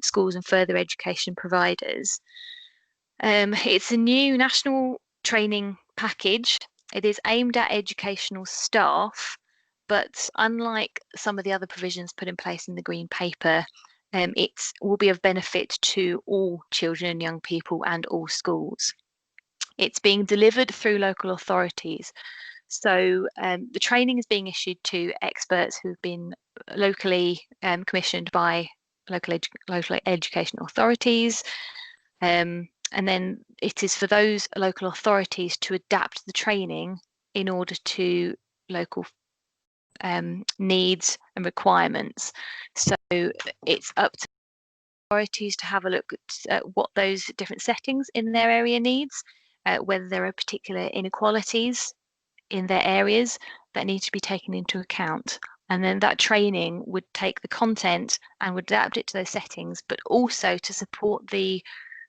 schools and further education providers. It's a new national training package. It is aimed at educational staff, but unlike some of the other provisions put in place in the Green Paper, it will be of benefit to all children and young people and all schools. It's being delivered through local authorities. So the training is being issued to experts who've been locally commissioned by local education authorities. And then it is for those local authorities to adapt the training in order to local needs and requirements. So it's up to authorities to have a look at what those different settings in their area needs, whether there are particular inequalities in their areas that need to be taken into account. And then that training would take the content and would adapt it to those settings, but also to support the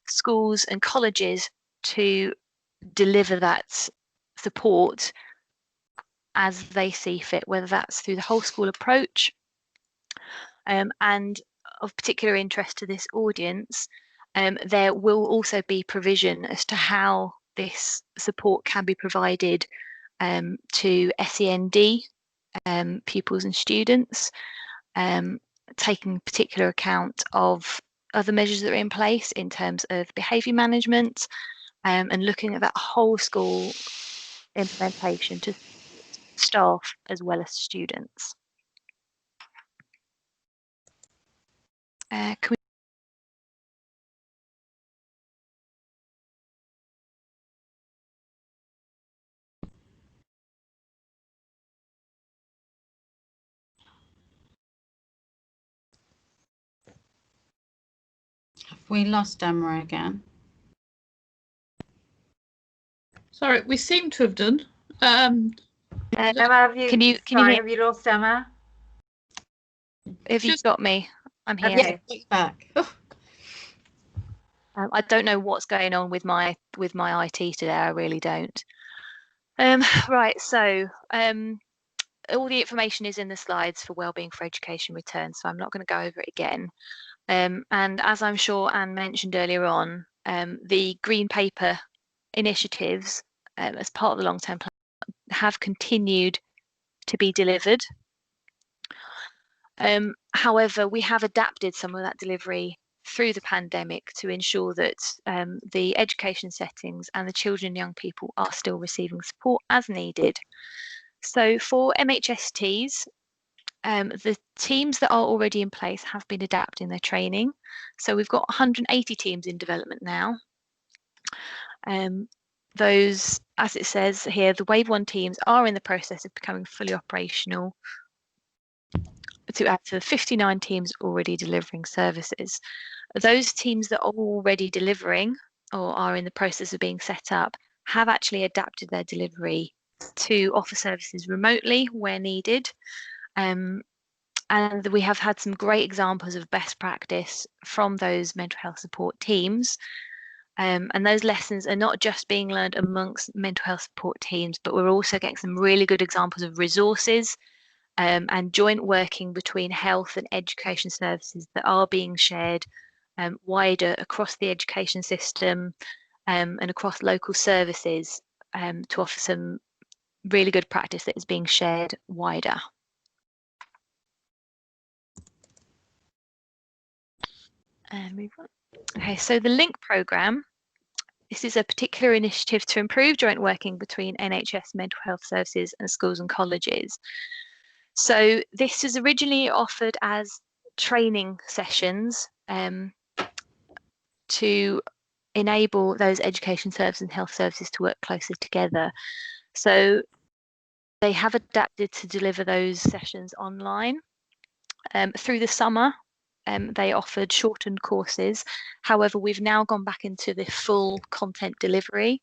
schools and colleges to deliver that support as they see fit, whether that's through the whole school approach. And of particular interest to this audience, there will also be provision as to how this support can be provided to SEND pupils and students, taking particular account of other measures that are in place in terms of behaviour management, and looking at that whole school implementation to staff as well as students. Can we We lost Emma again. Sorry, we seem to have done. Emma, have you lost Emma? Have you got me? I'm here. Yeah, back. I don't know what's going on with my IT today. I really don't. Right, so all the information is in the slides for Wellbeing for Education Return, so I'm not going to go over it again. And as I'm sure Anne mentioned earlier on, the Green Paper initiatives as part of the long-term plan have continued to be delivered. However, we have adapted some of that delivery through the pandemic to ensure that the education settings and the children and young people are still receiving support as needed. So for MHSTs, the teams that are already in place have been adapting their training. So we've got 180 teams in development now. Those, as it says here, the Wave 1 teams are in the process of becoming fully operational to add to the 59 teams already delivering services. Those teams that are already delivering or are in the process of being set up have actually adapted their delivery to offer services remotely where needed. And we have had some great examples of best practice from those mental health support teams. And those lessons are not just being learned amongst mental health support teams, but we're also getting some really good examples of resources and joint working between health and education services that are being shared wider across the education system and across local services to offer some really good practice that is being shared wider. And move on. Okay, so the LINK programme, this is a particular initiative to improve joint working between NHS mental health services and schools and colleges. So this is originally offered as training sessions to enable those education services and health services to work closer together. So they have adapted to deliver those sessions online. Through the summer, they offered shortened courses. However, we've now gone back into the full content delivery,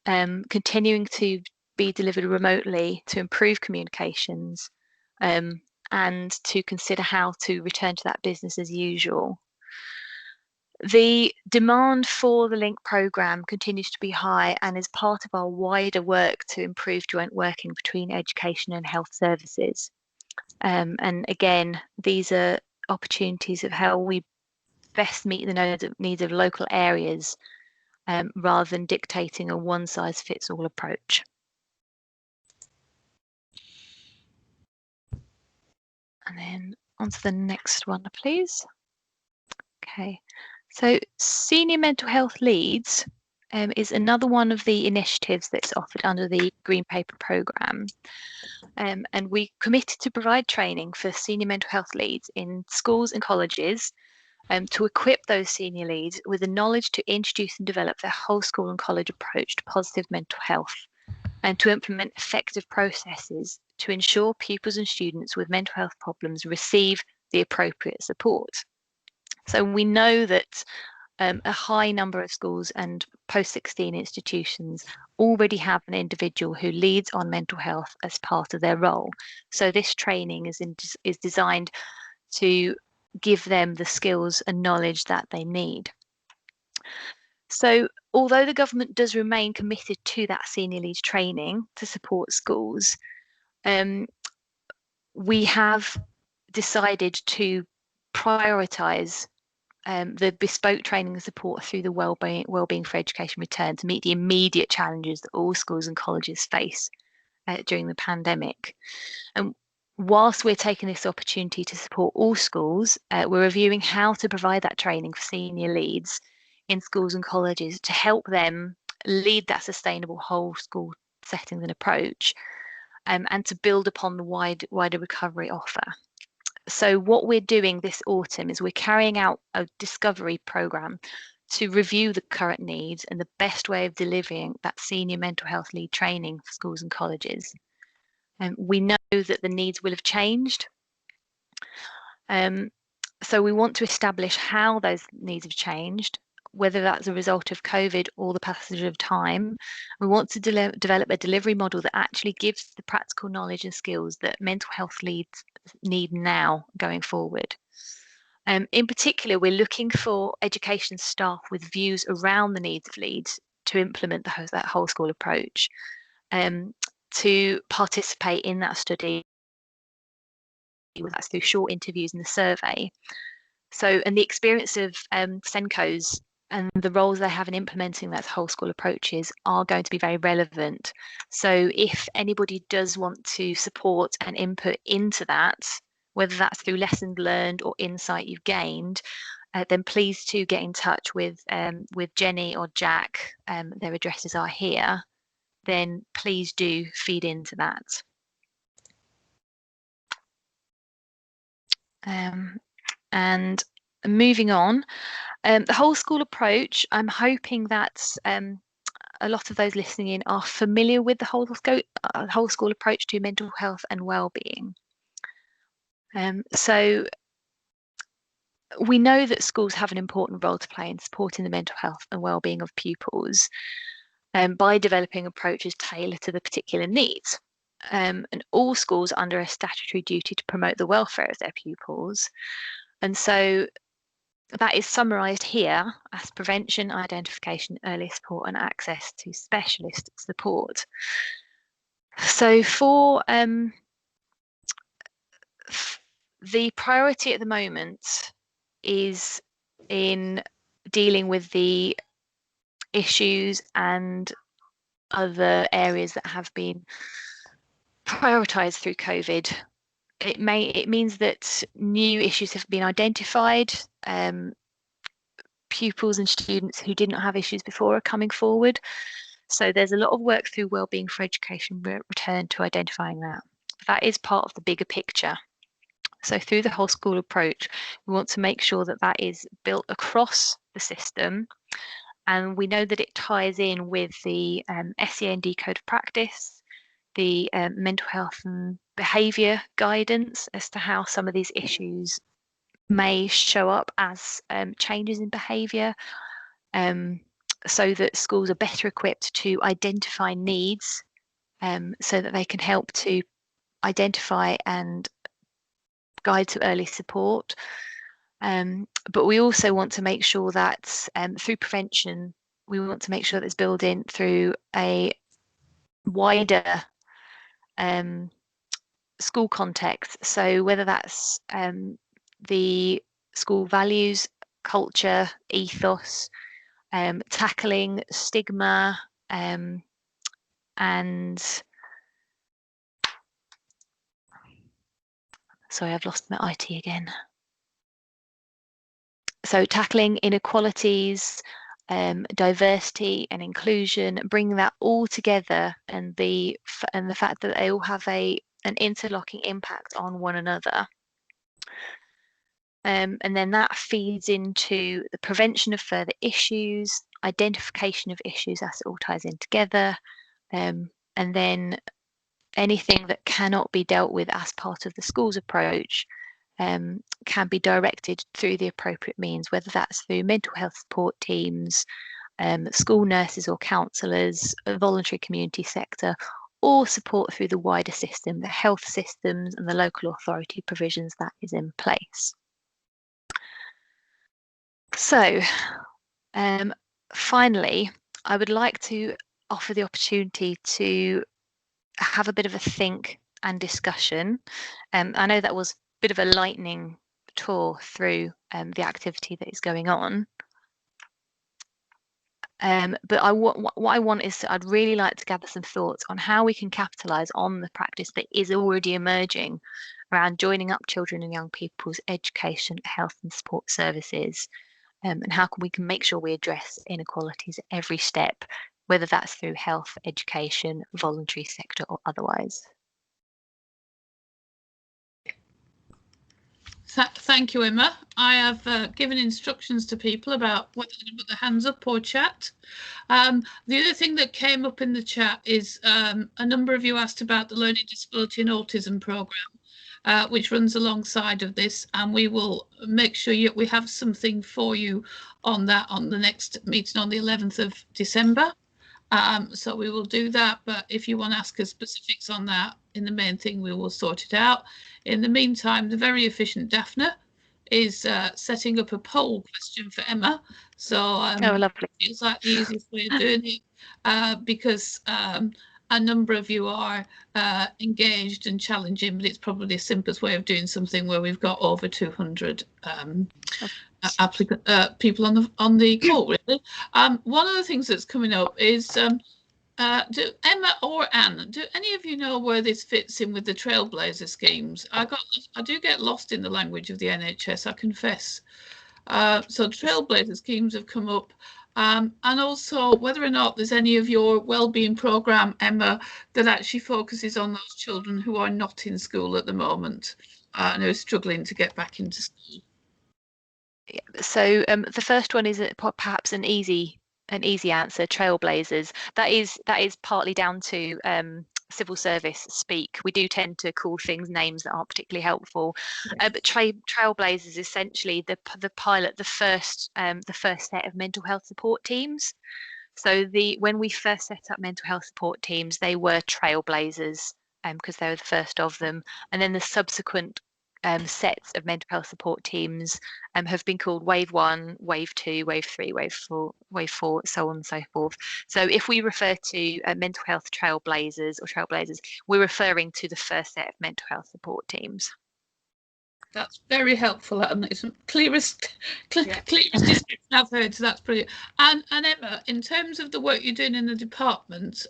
continuing to be delivered remotely to improve communications and to consider how to return to that business as usual. The demand for the LINK programme continues to be high and is part of our wider work to improve joint working between education and health services. And again, these are opportunities of how we best meet the needs of local areas rather than dictating a one-size-fits-all approach. And then on to the next one, please. Okay, so senior mental health leads is another one of the initiatives that's offered under the Green Paper programme. And we committed to provide training for senior mental health leads in schools and colleges to equip those senior leads with the knowledge to introduce and develop their whole school and college approach to positive mental health and to implement effective processes to ensure pupils and students with mental health problems receive the appropriate support. So we know that a high number of schools and post-16 institutions already have an individual who leads on mental health as part of their role. So this training is designed to give them the skills and knowledge that they need. So although the government does remain committed to that senior lead training to support schools, we have decided to prioritise the bespoke training and support through the Wellbeing for Education return to meet the immediate challenges that all schools and colleges face during the pandemic. And whilst we're taking this opportunity to support all schools, we're reviewing how to provide that training for senior leads in schools and colleges to help them lead that sustainable whole school settings and approach, and to build upon the wider recovery offer. So what we're doing this autumn is we're carrying out a discovery programme to review the current needs and the best way of delivering that senior mental health lead training for schools and colleges. We know that the needs will have changed. So we want to establish how those needs have changed, whether that's a result of COVID or the passage of time. We want to develop a delivery model that actually gives the practical knowledge and skills that mental health leads need now going forward. In particular, we're looking for education staff with views around the needs of leads to implement that whole school approach, to participate in that study, whether that's through short interviews in the survey. So, and the experience of SENCOs and the roles they have in implementing that whole school approaches are going to be very relevant. So if anybody does want to support and input into that, whether that's through lessons learned or insight you've gained, then please do get in touch with Jenny or Jack. Their addresses are here. Then please do feed into that. And moving on, the whole school approach, I'm hoping that a lot of those listening in are familiar with the whole school approach to mental health and well-being. So we know that schools have an important role to play in supporting the mental health and well-being of pupils by developing approaches tailored to the particular needs. And all schools are under a statutory duty to promote the welfare of their pupils. And so that is summarised here as prevention, identification, early support and access to specialist support. So for the priority at the moment is in dealing with the issues and other areas that have been prioritised through COVID. It means that new issues have been identified, pupils and students who did not have issues before are coming forward. So there's a lot of work through Wellbeing for Education Return to identifying that. That is part of the bigger picture. So through the whole school approach, we want to make sure that that is built across the system. And we know that it ties in with the SEND Code of Practice, the mental health and behaviour guidance as to how some of these issues may show up as changes in behaviour, so that schools are better equipped to identify needs, so that they can help to identify and guide to early support. But we also want to make sure that through prevention, we want to make sure that it's built in through a wider school context. So whether that's the school values, culture, ethos, tackling stigma, and sorry, I've lost my IT again. So tackling inequalities, diversity and inclusion, bringing that all together, and the fact that they all have an interlocking impact on one another. And then that feeds into the prevention of further issues, identification of issues as it all ties in together, and then anything that cannot be dealt with as part of the school's approach can be directed through the appropriate means, whether that's through mental health support teams, school nurses or counsellors, a voluntary community sector, or support through the wider system, the health systems and the local authority provisions that is in place. So, finally, I would like to offer the opportunity to have a bit of a think and discussion. I know that was a bit of a lightning tour through the activity that is going on. But what I want is I'd really like to gather some thoughts on how we can capitalise on the practice that is already emerging around joining up children and young people's education, health and support services, and how we can make sure we address inequalities at every step, whether that's through health, education, voluntary sector or otherwise. Thank you, Emma. I have given instructions to people about whether to put their hands up or chat. The other thing that came up in the chat is a number of you asked about the Learning Disability and Autism programme, which runs alongside of this, and we will make sure we have something for you on that on the next meeting on the 11th of December. So we will do that, but if you want to ask us specifics on that in the main thing, we will sort it out. In the meantime, the very efficient Daphne is setting up a poll question for Emma. So oh, lovely. It's like the easiest way of doing it, because a number of you are engaged and challenging, but it's probably the simplest way of doing something where we've got over 200 people on the call, really. One of the things that's coming up is do Emma or Anne, do any of you know where this fits in with the Trailblazer schemes? I do get lost in the language of the NHS, I confess. So Trailblazer schemes have come up, and also whether or not there's any of your wellbeing programme, Emma, that actually focuses on those children who are not in school at the moment and who are struggling to get back into school. So the first one is perhaps an easy answer. Trailblazers. That is partly down to civil service speak. We do tend to call things names that aren't particularly helpful. Yes. But Trailblazers is essentially the pilot, the first set of mental health support teams. So when we first set up mental health support teams, they were Trailblazers because they were the first of them, and then the subsequent sets of mental health support teams have been called Wave 1, Wave 2, Wave 3, Wave 4, so on and so forth. So if we refer to mental health Trailblazers or Trailblazers, we're referring to the first set of mental health support teams. That's very helpful, and it's the clearest description I've heard, so that's brilliant. And Emma, in terms of the work you're doing in the department,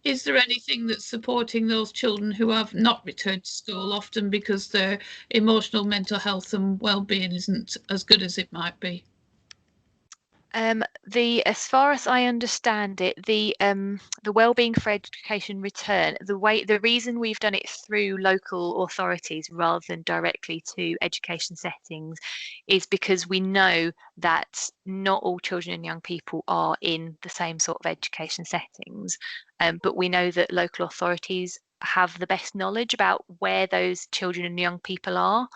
is there anything that's supporting those children who have not returned to school, often because their emotional mental health and well-being isn't as good as it might be? As far as I understand it, the Wellbeing for Education return, the reason we've done it through local authorities rather than directly to education settings is because we know that not all children and young people are in the same sort of education settings, but we know that local authorities have the best knowledge about where those children and young people are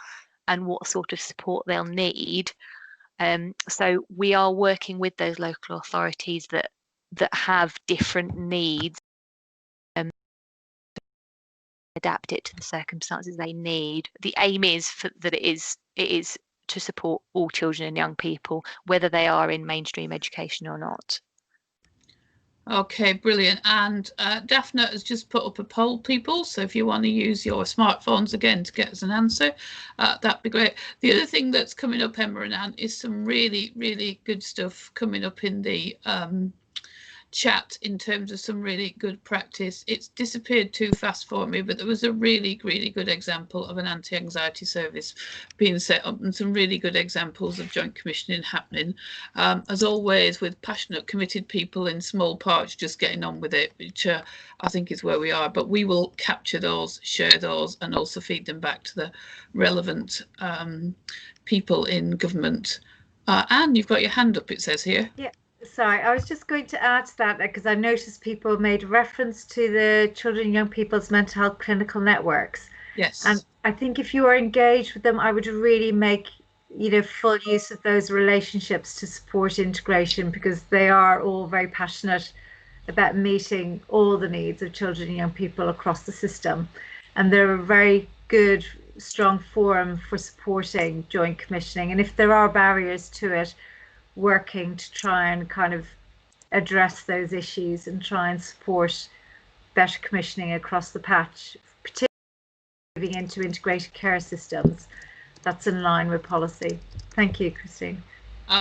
and what sort of support they'll need. So we are working with those local authorities that have different needs, adapt it to the circumstances they need. The aim is that it is to support all children and young people, whether they are in mainstream education or not. Okay, brilliant. And Daphne has just put up a poll, people. So if you want to use your smartphones again to get us an answer, that'd be great. The other thing that's coming up, Emma and Anne, is some really, really good stuff coming up in the chat in terms of some really good practice. It's disappeared too fast for me, but there was a really, really good example of an anti-anxiety service being set up and some really good examples of joint commissioning happening, as always, with passionate, committed people in small parts just getting on with it, which I think is where we are. But we will capture those, share those, and also feed them back to the relevant people in government. Anne, you've got your hand up, it says here. Yeah. Sorry, I was just going to add to that because I noticed people made reference to the children and young people's mental health clinical networks. Yes. And I think if you are engaged with them, I would really make, full use of those relationships to support integration, because they are all very passionate about meeting all the needs of children and young people across the system. And they're a very good, strong forum for supporting joint commissioning. And if there are barriers to it, working to try and kind of address those issues and try and support better commissioning across the patch, particularly moving into integrated care systems. That's in line with policy. Thank you, Christine.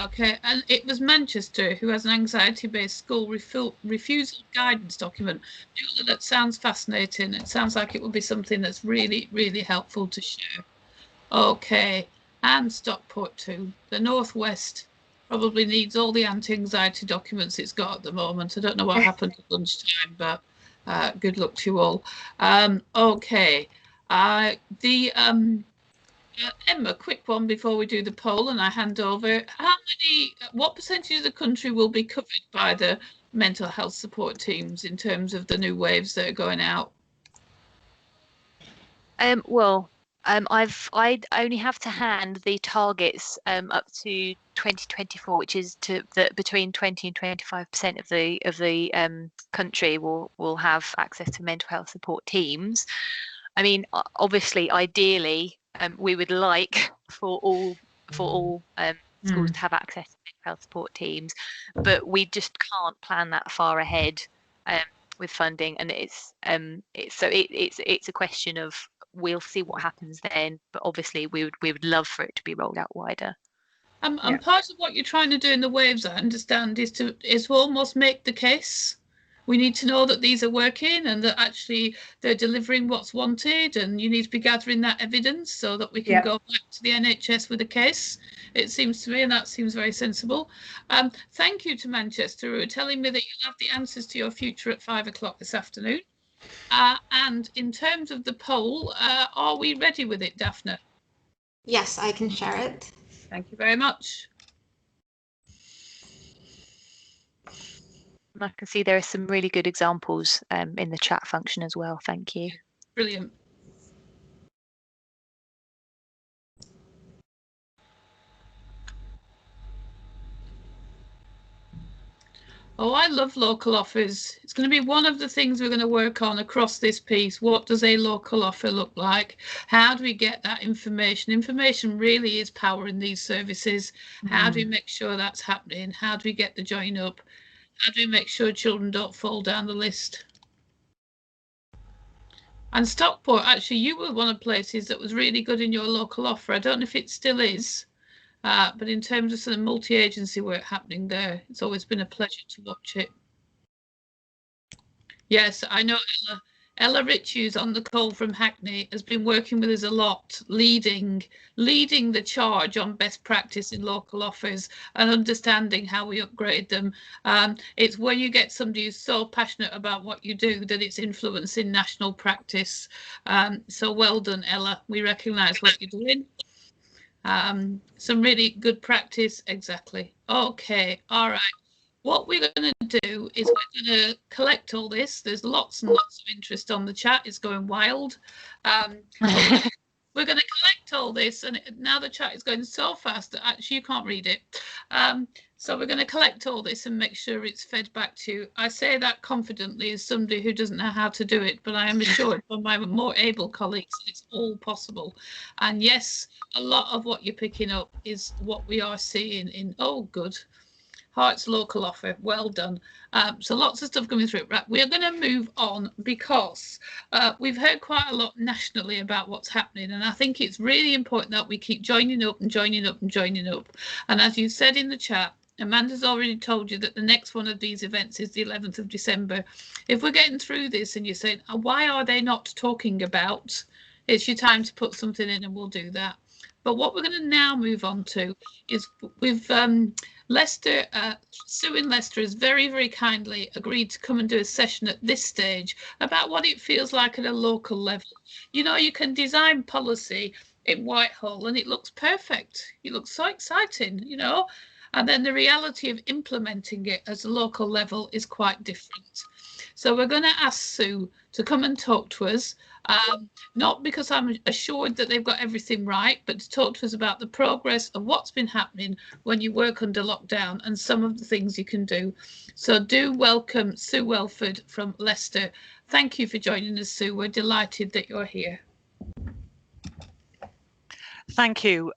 Okay, and it was Manchester who has an anxiety-based school refusal guidance document. That sounds fascinating. It sounds like it would be something that's really, really helpful to share. Okay, and Stockport too. The Northwest probably needs all the anti-anxiety documents it's got at the moment. I don't know what happened at lunchtime, but good luck to you all. Okay, Emma, quick one before we do the poll and I hand over. What percentage of the country will be covered by the mental health support teams in terms of the new waves that are going out? I only have to hand the targets up to 2024, which is that between 20 and 25% of the country will have access to mental health support teams. I mean, obviously, ideally, we would like for all schools to have access to mental health support teams, but we just can't plan that far ahead with funding, and it's a question of, we'll see what happens then, but obviously we would love for it to be rolled out wider. And part of what you're trying to do in the waves, I understand, is to almost make the case. We need to know that these are working and that actually they're delivering what's wanted, and you need to be gathering that evidence so that we can go back to the NHS with a case, it seems to me, and that seems very sensible. Thank you to Manchester, who are telling me that you'll have the answers to your future at 5 o'clock this afternoon. And in terms of the poll, are we ready with it, Daphne? Yes, I can share it. Thank you very much. I can see there are some really good examples in the chat function as well. Thank you. Brilliant. Oh, I love local offers. It's going to be one of the things we're going to work on across this piece. What does a local offer look like? How do we get that information? Information really is power in these services. How do we make sure that's happening? How do we get the join up? How do we make sure children don't fall down the list? And Stockport, actually, you were one of the places that was really good in your local offer. I don't know if it still is. But in terms of sort of multi-agency work happening there, it's always been a pleasure to watch it. Yes, I know Ella Ritchie's on the call from Hackney has been working with us a lot, leading the charge on best practice in local office and understanding how we upgrade them. It's when you get somebody who's so passionate about what you do that it's influencing national practice. So well done, Ella. We recognise what you're doing. Some really good practice, exactly. Okay, all right. What we're going to do is we're going to collect all this. There's lots and lots of interest on the chat. It's going wild. We're going to collect all this, and now the chat is going so fast that actually you can't read it. So we're going to collect all this and make sure it's fed back to you. I say that confidently as somebody who doesn't know how to do it, but I am assured from my more able colleagues that it's all possible. And yes, a lot of what you're picking up is what we are seeing in, oh, good. Hearts local offer, well done. So lots of stuff coming through. Right, we're going to move on because we've heard quite a lot nationally about what's happening, and I think it's really important that we keep joining up and joining up and joining up. And as you said in the chat, Amanda's already told you that the next one of these events is the 11th of December. If we're getting through this and you're saying, why are they not talking about, it's your time to put something in, and we'll do that. But what we're going to now move on to is we've Leicester, Sue in Leicester has very, very kindly agreed to come and do a session at this stage about what it feels like at a local level. You know, you can design policy in Whitehall and it looks perfect. It looks so exciting, you know, and then the reality of implementing it as a local level is quite different. So we're going to ask Sue to come and talk to us, not because I'm assured that they've got everything right, but to talk to us about the progress of what's been happening when you work under lockdown and some of the things you can do. So do welcome Sue Welford from Leicester. Thank you for joining us, Sue. We're delighted that you're here. Thank you.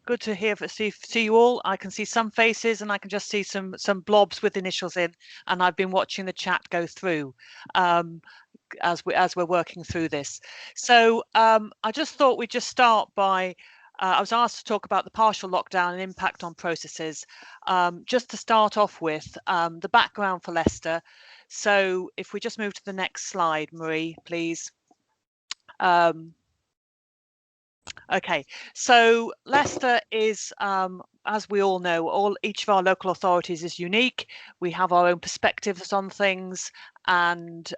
Good to see you all. I can see some faces and I can just see some blobs with initials in, and I've been watching the chat go through as we're working through this. So I just thought we'd just start by I was asked to talk about the partial lockdown and impact on processes. Just to start off with the background for Leicester. So if we just move to the next slide, Marie, please. Okay, so Leicester is, as we all know, each of our local authorities is unique. We have our own perspectives on things, and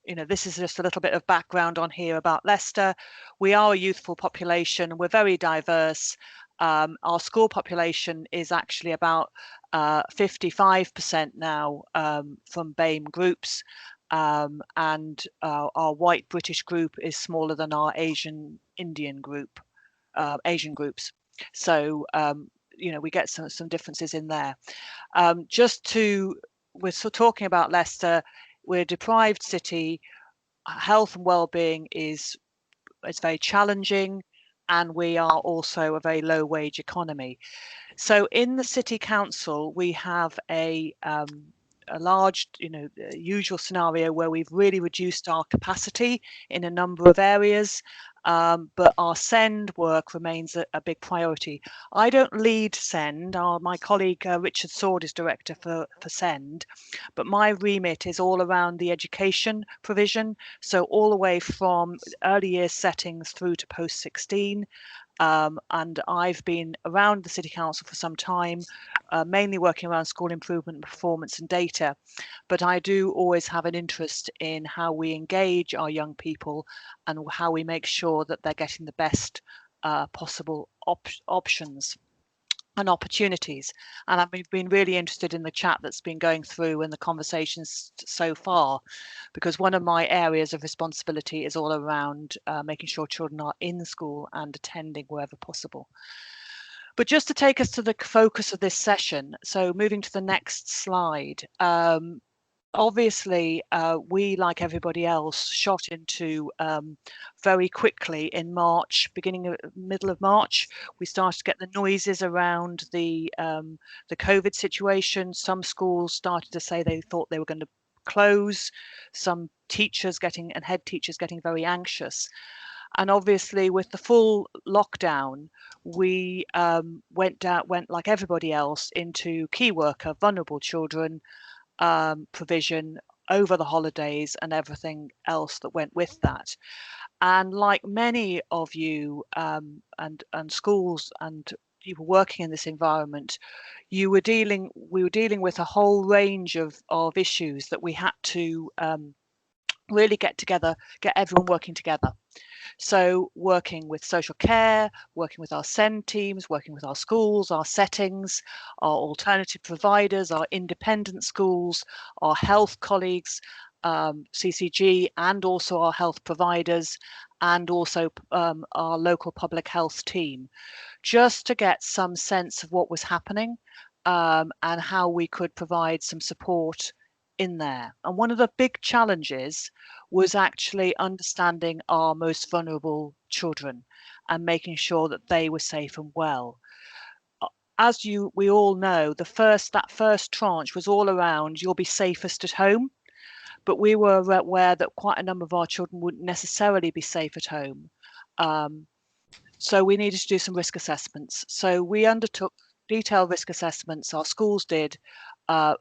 you know, this is just a little bit of background on here about Leicester. We are a youthful population. We're very diverse. Our school population is actually about 55% now from BAME groups. And our white British group is smaller than our Asian Indian group, Asian groups. So, you know, we get some differences in there. We're talking about Leicester, we're a deprived city, health and well-being is very challenging, and we are also a very low wage economy. So in the City Council, we have a large, you know, usual scenario where we've really reduced our capacity in a number of areas, but our SEND work remains a big priority. I don't lead SEND. My colleague Richard Sword is director for SEND, but my remit is all around the education provision, so all the way from early years settings through to post 16. And I've been around the City Council for some time, mainly working around school improvement, performance and data. But I do always have an interest in how we engage our young people and how we make sure that they're getting the best possible options and opportunities. And I've been really interested in the chat that's been going through and the conversations so far, because one of my areas of responsibility is all around making sure children are in school and attending wherever possible. But just to take us to the focus of this session, so moving to the next slide, obviously, we, like everybody else, shot into very quickly in March, middle of March. We started to get the noises around the COVID situation. Some schools started to say they thought they were going to close. Some teachers and head teachers getting very anxious. And obviously, with the full lockdown, we went like everybody else into key worker, vulnerable children, provision, over the holidays and everything else that went with that. And like many of you and schools and people working in this environment, we were dealing with a whole range of issues that we had to really get everyone working together. So working with social care, working with our SEND teams, working with our schools, our settings, our alternative providers, our independent schools, our health colleagues, CCG, and also our health providers, and also our local public health team, just to get some sense of what was happening and how we could provide some support in there. And one of the big challenges was actually understanding our most vulnerable children and making sure that they were safe and well. As we all know, that first tranche was all around you'll be safest at home, but we were aware that quite a number of our children wouldn't necessarily be safe at home. So we needed to do some risk assessments. So we undertook detailed risk assessments, our schools did,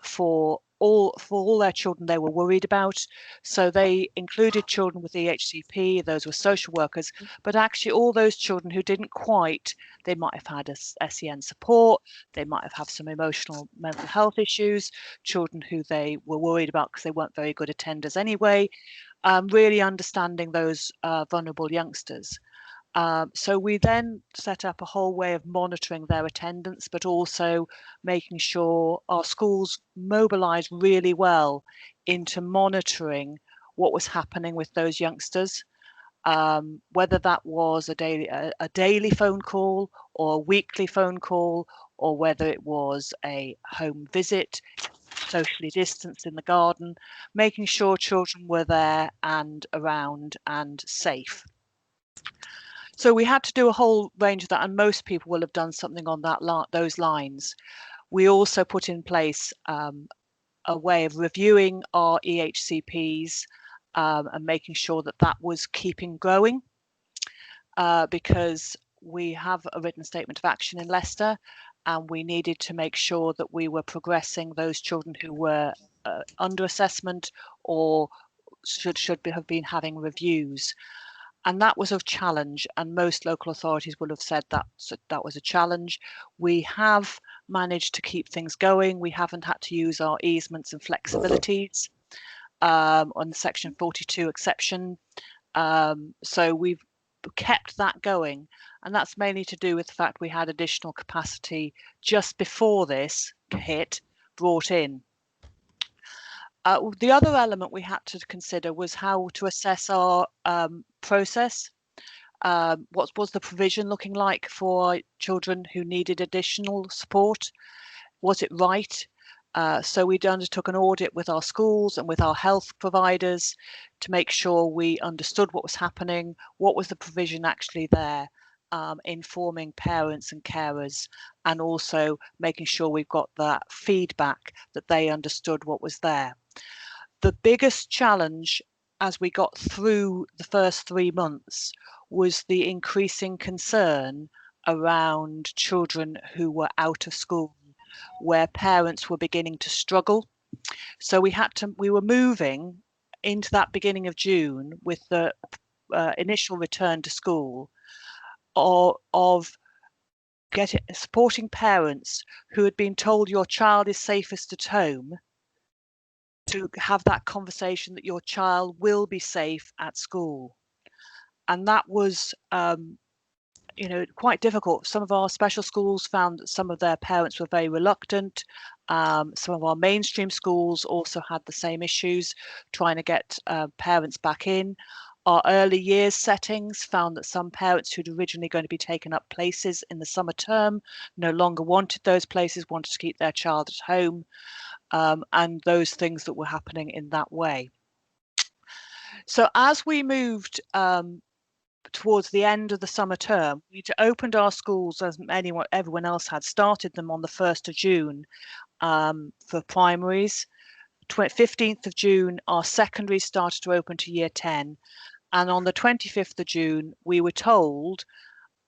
for all their children they were worried about. So they included children with EHCP, those were social workers, but actually all those children who didn't quite, they might have had a SEN support, they might have had some emotional mental health issues, children who they were worried about because they weren't very good attenders anyway, really understanding those vulnerable youngsters. So we then set up a whole way of monitoring their attendance, but also making sure our schools mobilised really well into monitoring what was happening with those youngsters, whether that was a daily phone call or a weekly phone call, or whether it was a home visit, socially distanced in the garden, making sure children were there and around and safe. So we had to do a whole range of that, and most people will have done something on those lines. We also put in place a way of reviewing our EHCPs and making sure that was keeping growing, because we have a written statement of action in Leicester, and we needed to make sure that we were progressing those children who were under assessment or should have been having reviews. And that was a challenge, and most local authorities will have said that was a challenge. We have managed to keep things going. We haven't had to use our easements and flexibilities on the Section 42 exception. So we've kept that going, and that's mainly to do with the fact we had additional capacity just before this hit brought in. The other element we had to consider was how to assess our process. What was the provision looking like for children who needed additional support? Was it right? So we undertook an audit with our schools and with our health providers to make sure we understood what was happening, what was the provision actually there, informing parents and carers, and also making sure we've got that feedback that they understood what was there. The biggest challenge as we got through the first 3 months was the increasing concern around children who were out of school, where parents were beginning to struggle. So we were moving into that beginning of June with the initial return to school of supporting parents who had been told your child is safest at home, to have that conversation that your child will be safe at school. And that was quite difficult. Some of our special schools found that some of their parents were very reluctant. Some of our mainstream schools also had the same issues, trying to get parents back in. Our early years settings found that some parents who'd originally going to be taken up places in the summer term no longer wanted those places, wanted to keep their child at home, and those things that were happening in that way. So as we moved towards the end of the summer term, we opened our schools as everyone else had, started them on the 1st of June for primaries. 15th of June, our secondaries started to open to year 10. And on the 25th of June, we were told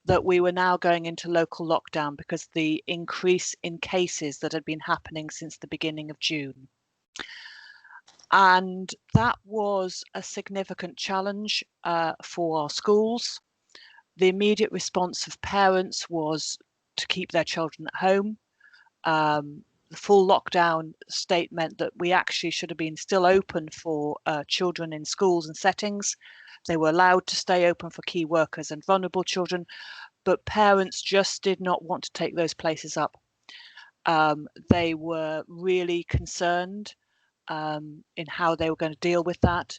that we were now going into local lockdown because of the increase in cases that had been happening since the beginning of June. And that was a significant challenge for our schools. The immediate response of parents was to keep their children at home. The full lockdown state meant that we actually should have been still open for children in schools and settings. They were allowed to stay open for key workers and vulnerable children, but parents just did not want to take those places up. They were really concerned in how they were going to deal with that.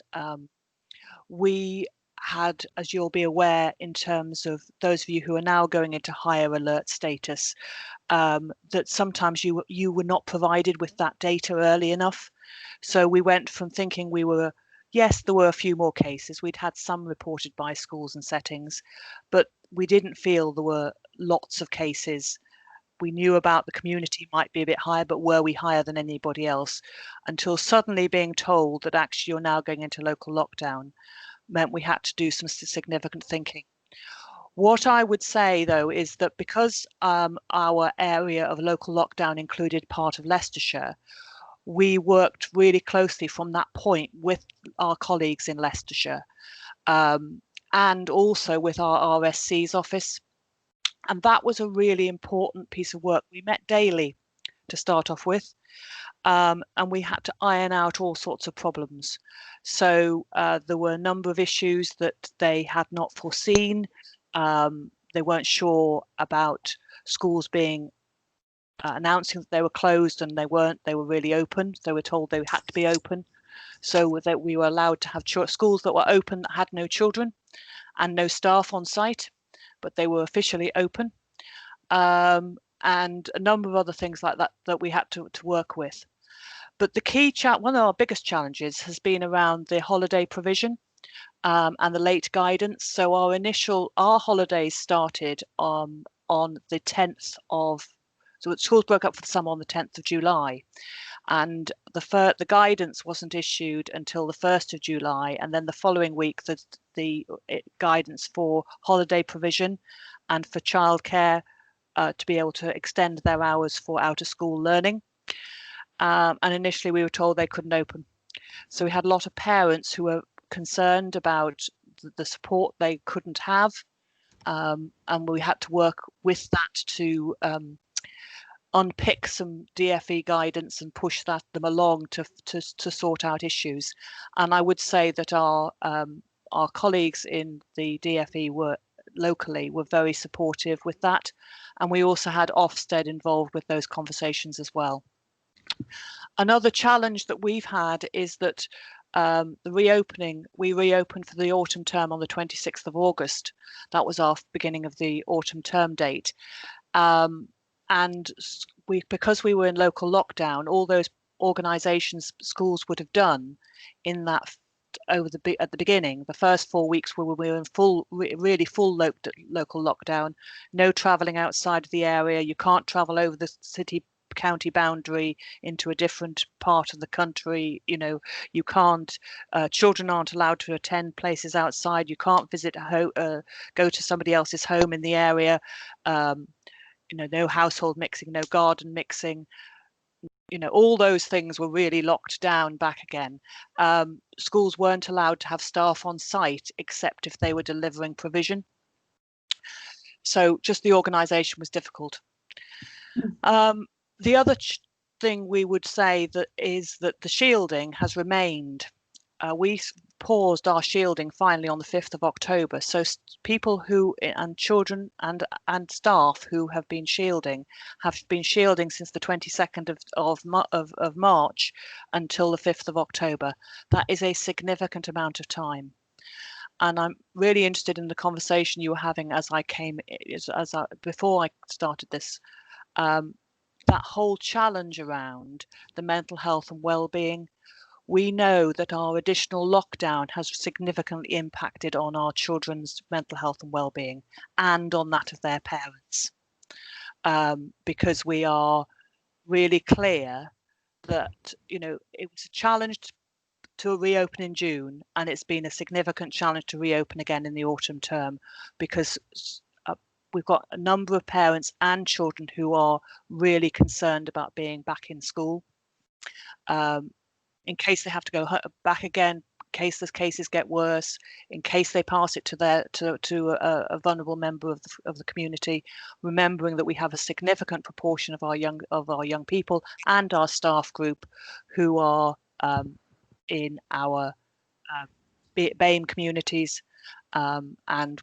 We had, as you'll be aware, in terms of those of you who are now going into higher alert status, that sometimes you were not provided with that data early enough. So we went from thinking we were, yes, there were a few more cases. We'd had some reported by schools and settings, but we didn't feel there were lots of cases. We knew about the community might be a bit higher, but were we higher than anybody else? Until suddenly being told that actually you're now going into local lockdown meant we had to do some significant thinking. What I would say, though, is that because our area of local lockdown included part of Leicestershire, we worked really closely from that point with our colleagues in Leicestershire and also with our RSC's office. And that was a really important piece of work. We met daily to start off with, and we had to iron out all sorts of problems. So there were a number of issues that they had not foreseen. They weren't sure about schools being announcing that they were closed, and they weren't. They were really open. They were told they had to be open, so that we were allowed to have schools that were open that had no children and no staff on site, but they were officially open, and a number of other things like that that we had to work with. But the key one of our biggest challenges has been around the holiday provision and the late guidance. So our holidays started on the 10th of, so schools broke up for the summer on the 10th of July. And the guidance wasn't issued until the 1st of July, and then the following week the guidance for holiday provision and for childcare to be able to extend their hours for out of school learning. And initially we were told they couldn't open. So we had a lot of parents who were concerned about the support they couldn't have, and we had to work with that to unpick some DfE guidance and push them along to sort out issues. And I would say that our colleagues in the DfE locally were very supportive with that, and we also had Ofsted involved with those conversations as well. Another challenge that we've had is that we reopened for the autumn term on the 26th of August. That was our beginning of the autumn term date. And because we were in local lockdown, all those organisations schools would have done in that at the beginning, the first 4 weeks we were in really full local lockdown, no travelling outside of the area. You can't travel over the county boundary into a different part of the country. You can't, children aren't allowed to attend places outside. You can't visit go to somebody else's home in the area. No household mixing, no garden mixing. All those things were really locked down back again. Schools weren't allowed to have staff on site except if they were delivering provision. So just the organisation was difficult. The other thing we would say is that the shielding has remained. We paused our shielding finally on the 5th of October. So people and children and staff who have been shielding since the 22nd of March until the 5th of October. That is a significant amount of time. And I'm really interested in the conversation you were having before I started this. That whole challenge around the mental health and well-being. We know that our additional lockdown has significantly impacted on our children's mental health and well-being and on that of their parents, because we are really clear that it was a challenge to reopen in June, and it's been a significant challenge to reopen again in the autumn term, because we've got a number of parents and children who are really concerned about being back in school. in case they have to go back again, in case the cases get worse, in case they pass it to a vulnerable member of the community, remembering that we have a significant proportion of our young people and our staff group who are in our BAME communities, and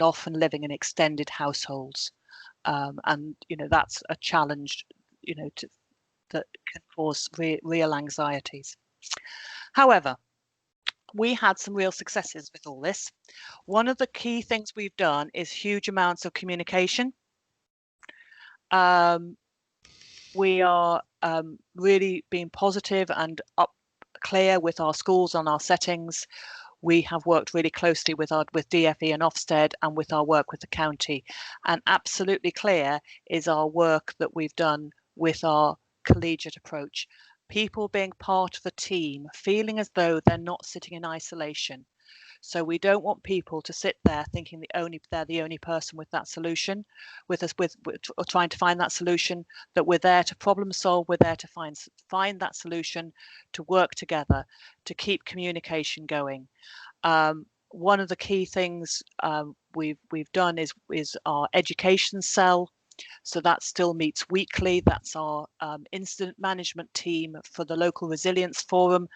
often living in extended households, and that's a challenge that can cause real anxieties. However, we had some real successes with all this. One of the key things we've done is huge amounts of communication. We are really being positive and clear with our schools and our settings. We have worked really closely with DfE and Ofsted and with our work with the county. And absolutely clear is our work that we've done with our collegiate approach. People being part of a team, feeling as though they're not sitting in isolation. So we don't want people to sit there thinking they're the only person with that solution, with trying to find that solution. That we're there to problem solve. We're there to find that solution, to work together, to keep communication going. One of the key things we've done is our education cell. So that still meets weekly. That's our incident management team for the local resilience forum.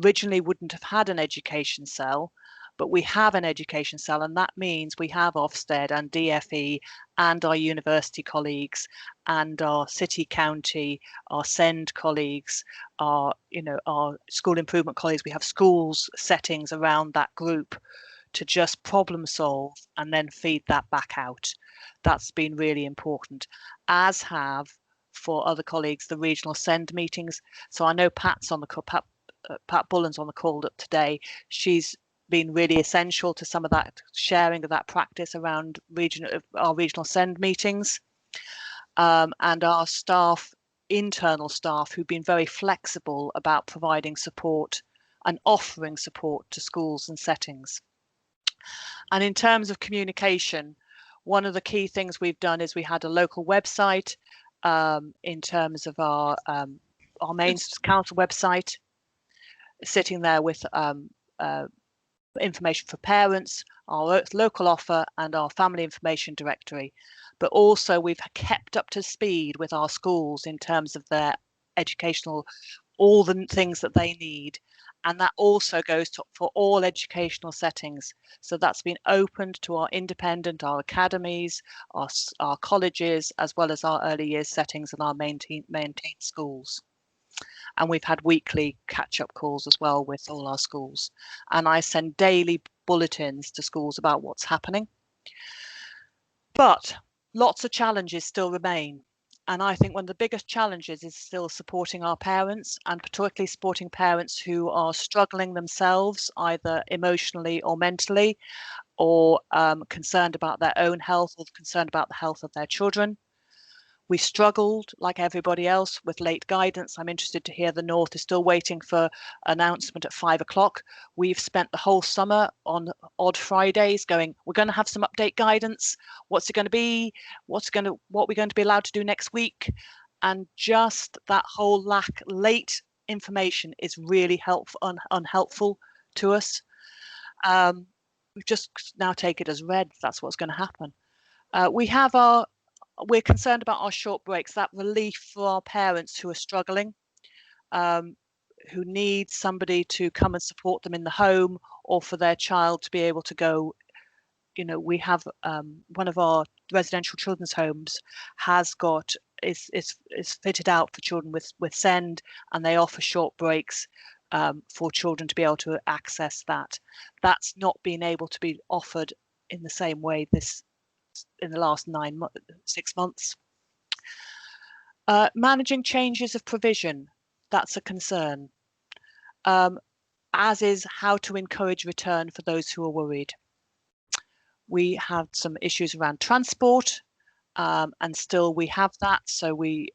Originally wouldn't have had an education cell, but we have an education cell, and that means we have Ofsted and DfE and our university colleagues and our city, county, our SEND colleagues, our school improvement colleagues. We have schools settings around that group to just problem solve and then feed that back out. That's been really important, as have for other colleagues the regional SEND meetings. So I know Pat's on the call, Pat Bullen's on the call today. She's been really essential to some of that sharing of that practice around our regional SEND meetings, and our staff, internal staff, who've been very flexible about providing support and offering support to schools and settings. And in terms of communication, one of the key things we've done is we had a local website in terms of our main council website, sitting there with information for parents, our local offer and our family information directory. But also we've kept up to speed with our schools in terms of their educational, all the things that they need. And that also goes for all educational settings. So that's been opened to our independent, our academies, our colleges, as well as our early years settings and our maintained schools. And we've had weekly catch-up calls as well with all our schools. And I send daily bulletins to schools about what's happening. But lots of challenges still remain. And I think one of the biggest challenges is still supporting our parents, and particularly supporting parents who are struggling themselves, either emotionally or mentally, or concerned about their own health or concerned about the health of their children. We struggled, like everybody else, with late guidance. I'm interested to hear the North is still waiting for announcement at 5 o'clock. We've spent the whole summer on odd Fridays going, we're going to have some update guidance. What's it going to be? What we're going to be allowed to do next week? And just that whole late information is really unhelpful to us. We just now take it as read. That's what's going to happen. We're concerned about our short breaks, that relief for our parents who are struggling, who need somebody to come and support them in the home, or for their child to be able to go. We have one of our residential children's homes is fitted out for children with SEND, and they offer short breaks for children to be able to access that. That's not been able to be offered in the same way in the last 6 months. Managing changes of provision, that's a concern, as is how to encourage return for those who are worried. We have some issues around transport, and still we have that, so we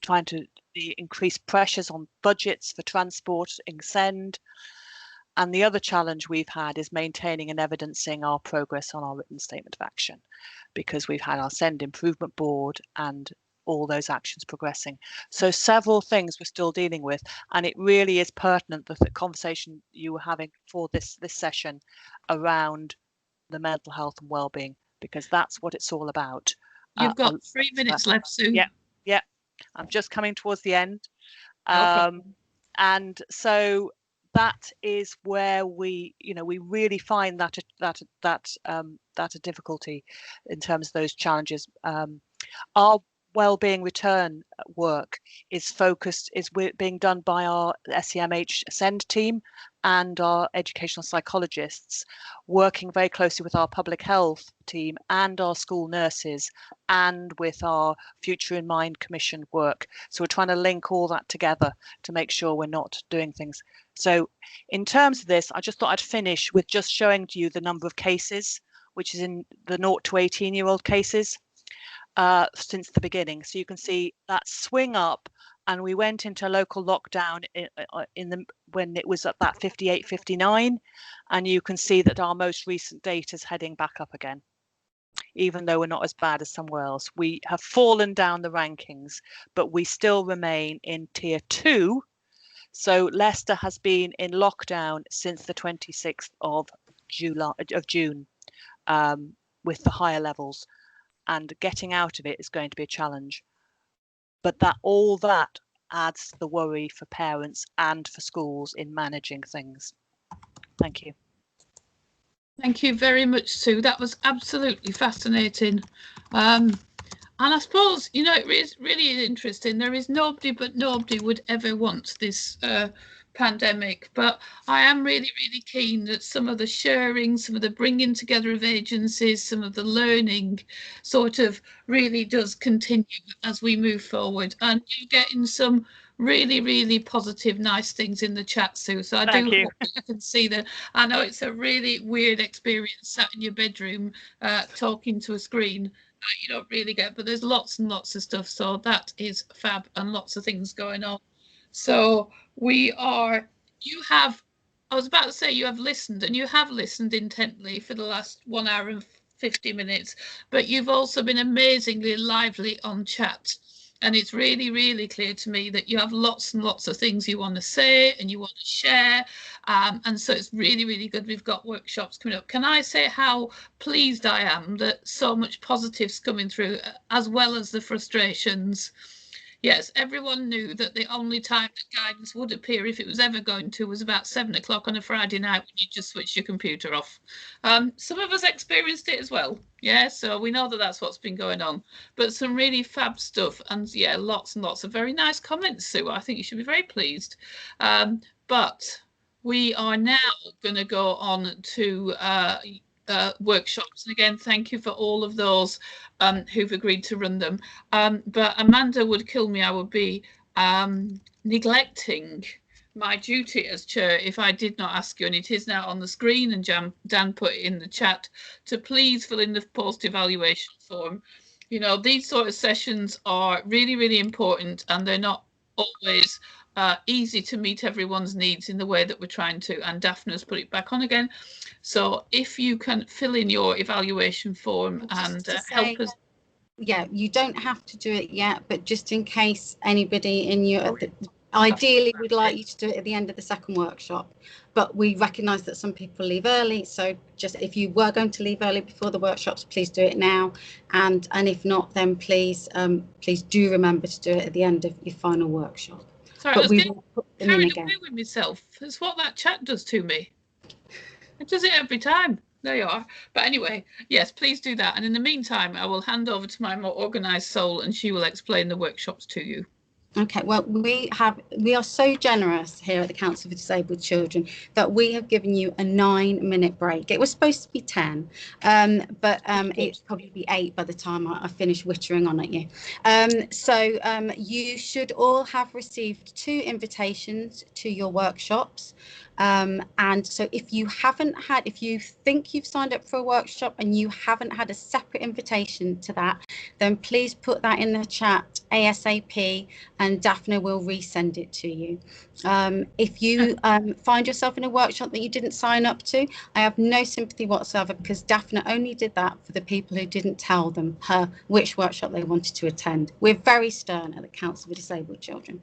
trying to increase pressures on budgets for transport in SEND. And the other challenge we've had is maintaining and evidencing our progress on our written statement of action, because we've had our SEND improvement board and all those actions progressing. So several things we're still dealing with, and it really is pertinent that the conversation you were having for this session around the mental health and well-being, because that's what it's all about. You've got 3 minutes left, Sue. Yeah, I'm just coming towards the end. No and so that is where we really find that a difficulty in terms of those challenges. Our wellbeing return work is being done by our SEMH SEND team and our educational psychologists, working very closely with our public health team and our school nurses and with our Future in Mind Commission work. So we're trying to link all that together to make sure we're not doing things. So in terms of this, I just thought I'd finish with just showing to you the number of cases, which is in the 0 to 18-year-old cases since the beginning. So you can see that swing up, and we went into local lockdown when it was at that 58, 59, and you can see that our most recent data is heading back up again. Even though we're not as bad as somewhere else, we have fallen down the rankings, but we still remain in tier 2. So Leicester has been in lockdown since the 26th of June with the higher levels, and getting out of it is going to be a challenge. But all that adds the worry for parents and for schools in managing things. Thank you. Thank you very much, Sue. That was absolutely fascinating. And I suppose, it really is interesting. There is nobody would ever want this pandemic, but I am really keen that some of the sharing, some of the bringing together of agencies, some of the learning sort of really does continue as we move forward, and you're getting some really positive, nice things in the chat, Sue. So I do hope that you can see that. I know it's a really weird experience sat in your bedroom talking to a screen that you don't really get, but there's lots and lots of stuff, so that is fab, and lots of things going on. So I was about to say you have listened, and you have listened intently for the last 1 hour and 50 minutes, but you've also been amazingly lively on chat. And it's really clear to me that you have lots and lots of things you want to say and you want to share. And so it's really good. We've got workshops coming up. Can I say how pleased I am that so much positive's coming through, as well as the frustrations? Yes, everyone knew that the only time that guidance would appear, if it was ever going to, was about 7 o'clock on a Friday night when you just switched your computer off. Some of us experienced it as well. Yeah, so we know that that's what's been going on. But some really fab stuff, and yeah, lots and lots of very nice comments, Sue. I think you should be very pleased. But we are now going to go on to workshops, and again, thank you for all of those who've agreed to run them. But Amanda would kill me. I would be neglecting my duty as chair if I did not ask you, and it is now on the screen, and Dan put it in the chat, to please fill in the post evaluation form. These sort of sessions are really important, and they're not always easy to meet everyone's needs in the way that we're trying to, and Daphne's put it back on again. So if you can fill in your evaluation form and help us. Yeah, you don't have to do it yet, but just in case anybody in your ideally we'd like you to do it at the end of the second workshop, but we recognise that some people leave early, so just if you were going to leave early before the workshops, please do it now, and if not, then please do remember to do it at the end of your final workshop. Sorry, but I was we will put them in again. Away with myself. That's what that chat does to me. It does it every time. There you are. But anyway, yes, please do that. And in the meantime, I will hand over to my more organised soul, and she will explain the workshops to you. Okay, well, we are so generous here at the Council for Disabled Children that we have given you a 9-minute break. It was supposed to be 10, but it'll probably be 8 by the time I finish wittering on at you. So you should all have received 2 invitations to your workshops. And so if you think you've signed up for a workshop and you haven't had a separate invitation to that, then please put that in the chat ASAP, and Daphne will resend it to you. If you find yourself in a workshop that you didn't sign up to, I have no sympathy whatsoever, because Daphne only did that for the people who didn't tell her which workshop they wanted to attend. We're very stern at the Council for Disabled Children.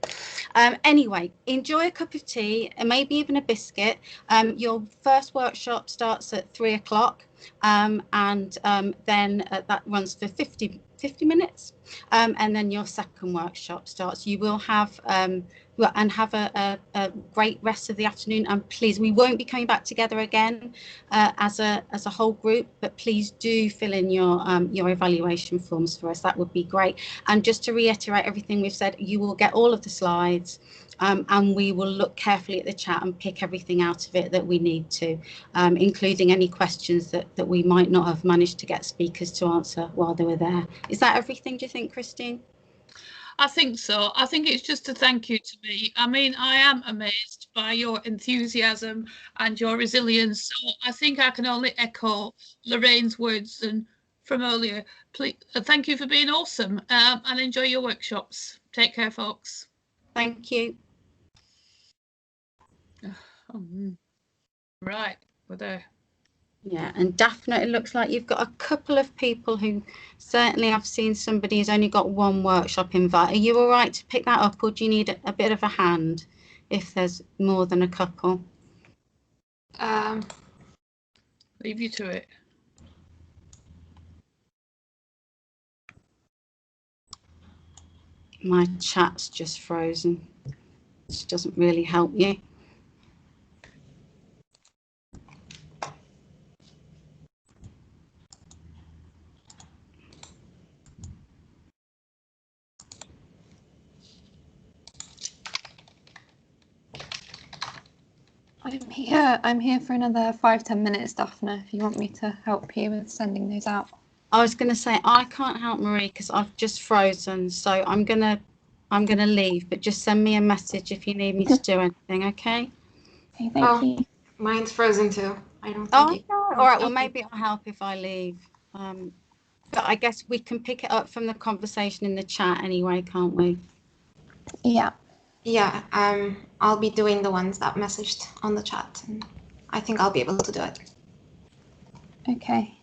Anyway, enjoy a cup of tea and maybe even a biscuit. Your first workshop starts at 3 o'clock, and then that runs for 50 minutes, and then your second workshop starts. You will have have a great rest of the afternoon, and please, we won't be coming back together again as a whole group, but please do fill in your evaluation forms for us. That would be great. And just to reiterate everything we've said, you will get all of the slides, and we will look carefully at the chat and pick everything out of it that we need to, including any questions that we might not have managed to get speakers to answer while they were there. Is that everything, do you think, Christine? I think so. I think it's just a thank you to me. I mean, I am amazed by your enthusiasm and your resilience. So I think I can only echo Lorraine's words and from earlier. Please, thank you for being awesome, and enjoy your workshops. Take care, folks. Thank you. Right, we're there. Yeah, and Daphne, it looks like you've got a couple of people who certainly I've seen somebody who's only got one workshop invite. Are you all right to pick that up, or do you need a bit of a hand if there's more than a couple? Leave you to it. My chat's just frozen, which doesn't really help you. I'm here for another 5-10 minutes, Daphne, if you want me to help you with sending those out. I was going to say I can't help Marie because I've just frozen, so I'm gonna leave, but just send me a message if you need me to do anything, okay? Okay, thank you. Mine's frozen too. I don't think. Oh, no. All right, well, maybe I'll help if I leave. But I guess we can pick it up from the conversation in the chat anyway, can't we? Yeah. Yeah, I'll be doing the ones that messaged on the chat, and I think I'll be able to do it. Okay.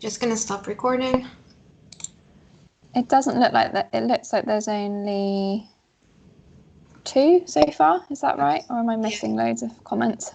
Just gonna stop recording. It doesn't look like that. It looks like there's only 2 so far. Is that right? Or am I missing loads of comments?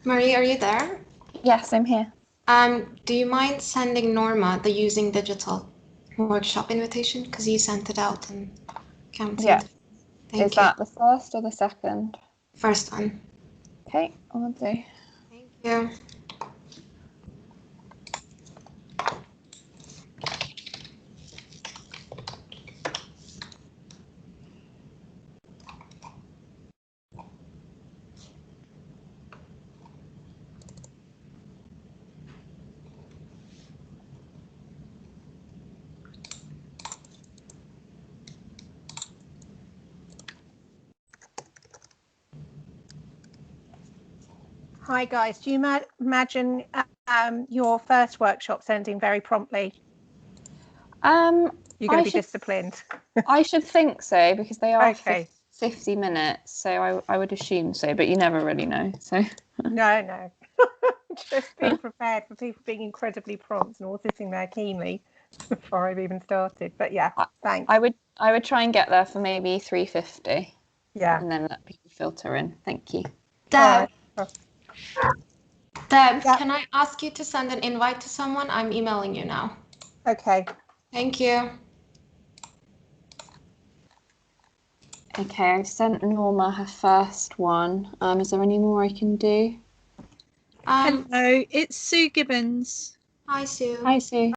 Marie, are you there? Yes, I'm here. Do you mind sending Norma the Using Digital workshop invitation? Because you sent it out and can't Yeah. Thank Is that the first or the second? First one. Okay, I'll do. Thank you. Hi guys, do you imagine your first workshop ending very promptly? You're going to be disciplined. I should think so, because they are okay. 50 minutes, so I would assume so, but you never really know. So no. Just be prepared for people being incredibly prompt and all sitting there keenly before I've even started. But yeah, thanks. I would try and get there for maybe 3:50. Yeah. And then let people filter in. Thank you. Deb, can I ask you to send an invite to someone? I'm emailing you now. Okay. Thank you. Okay, I've sent Norma her first one. Is there any more I can do? Hello, it's Sue Gibbons. Hi, Sue. Hi, Sue.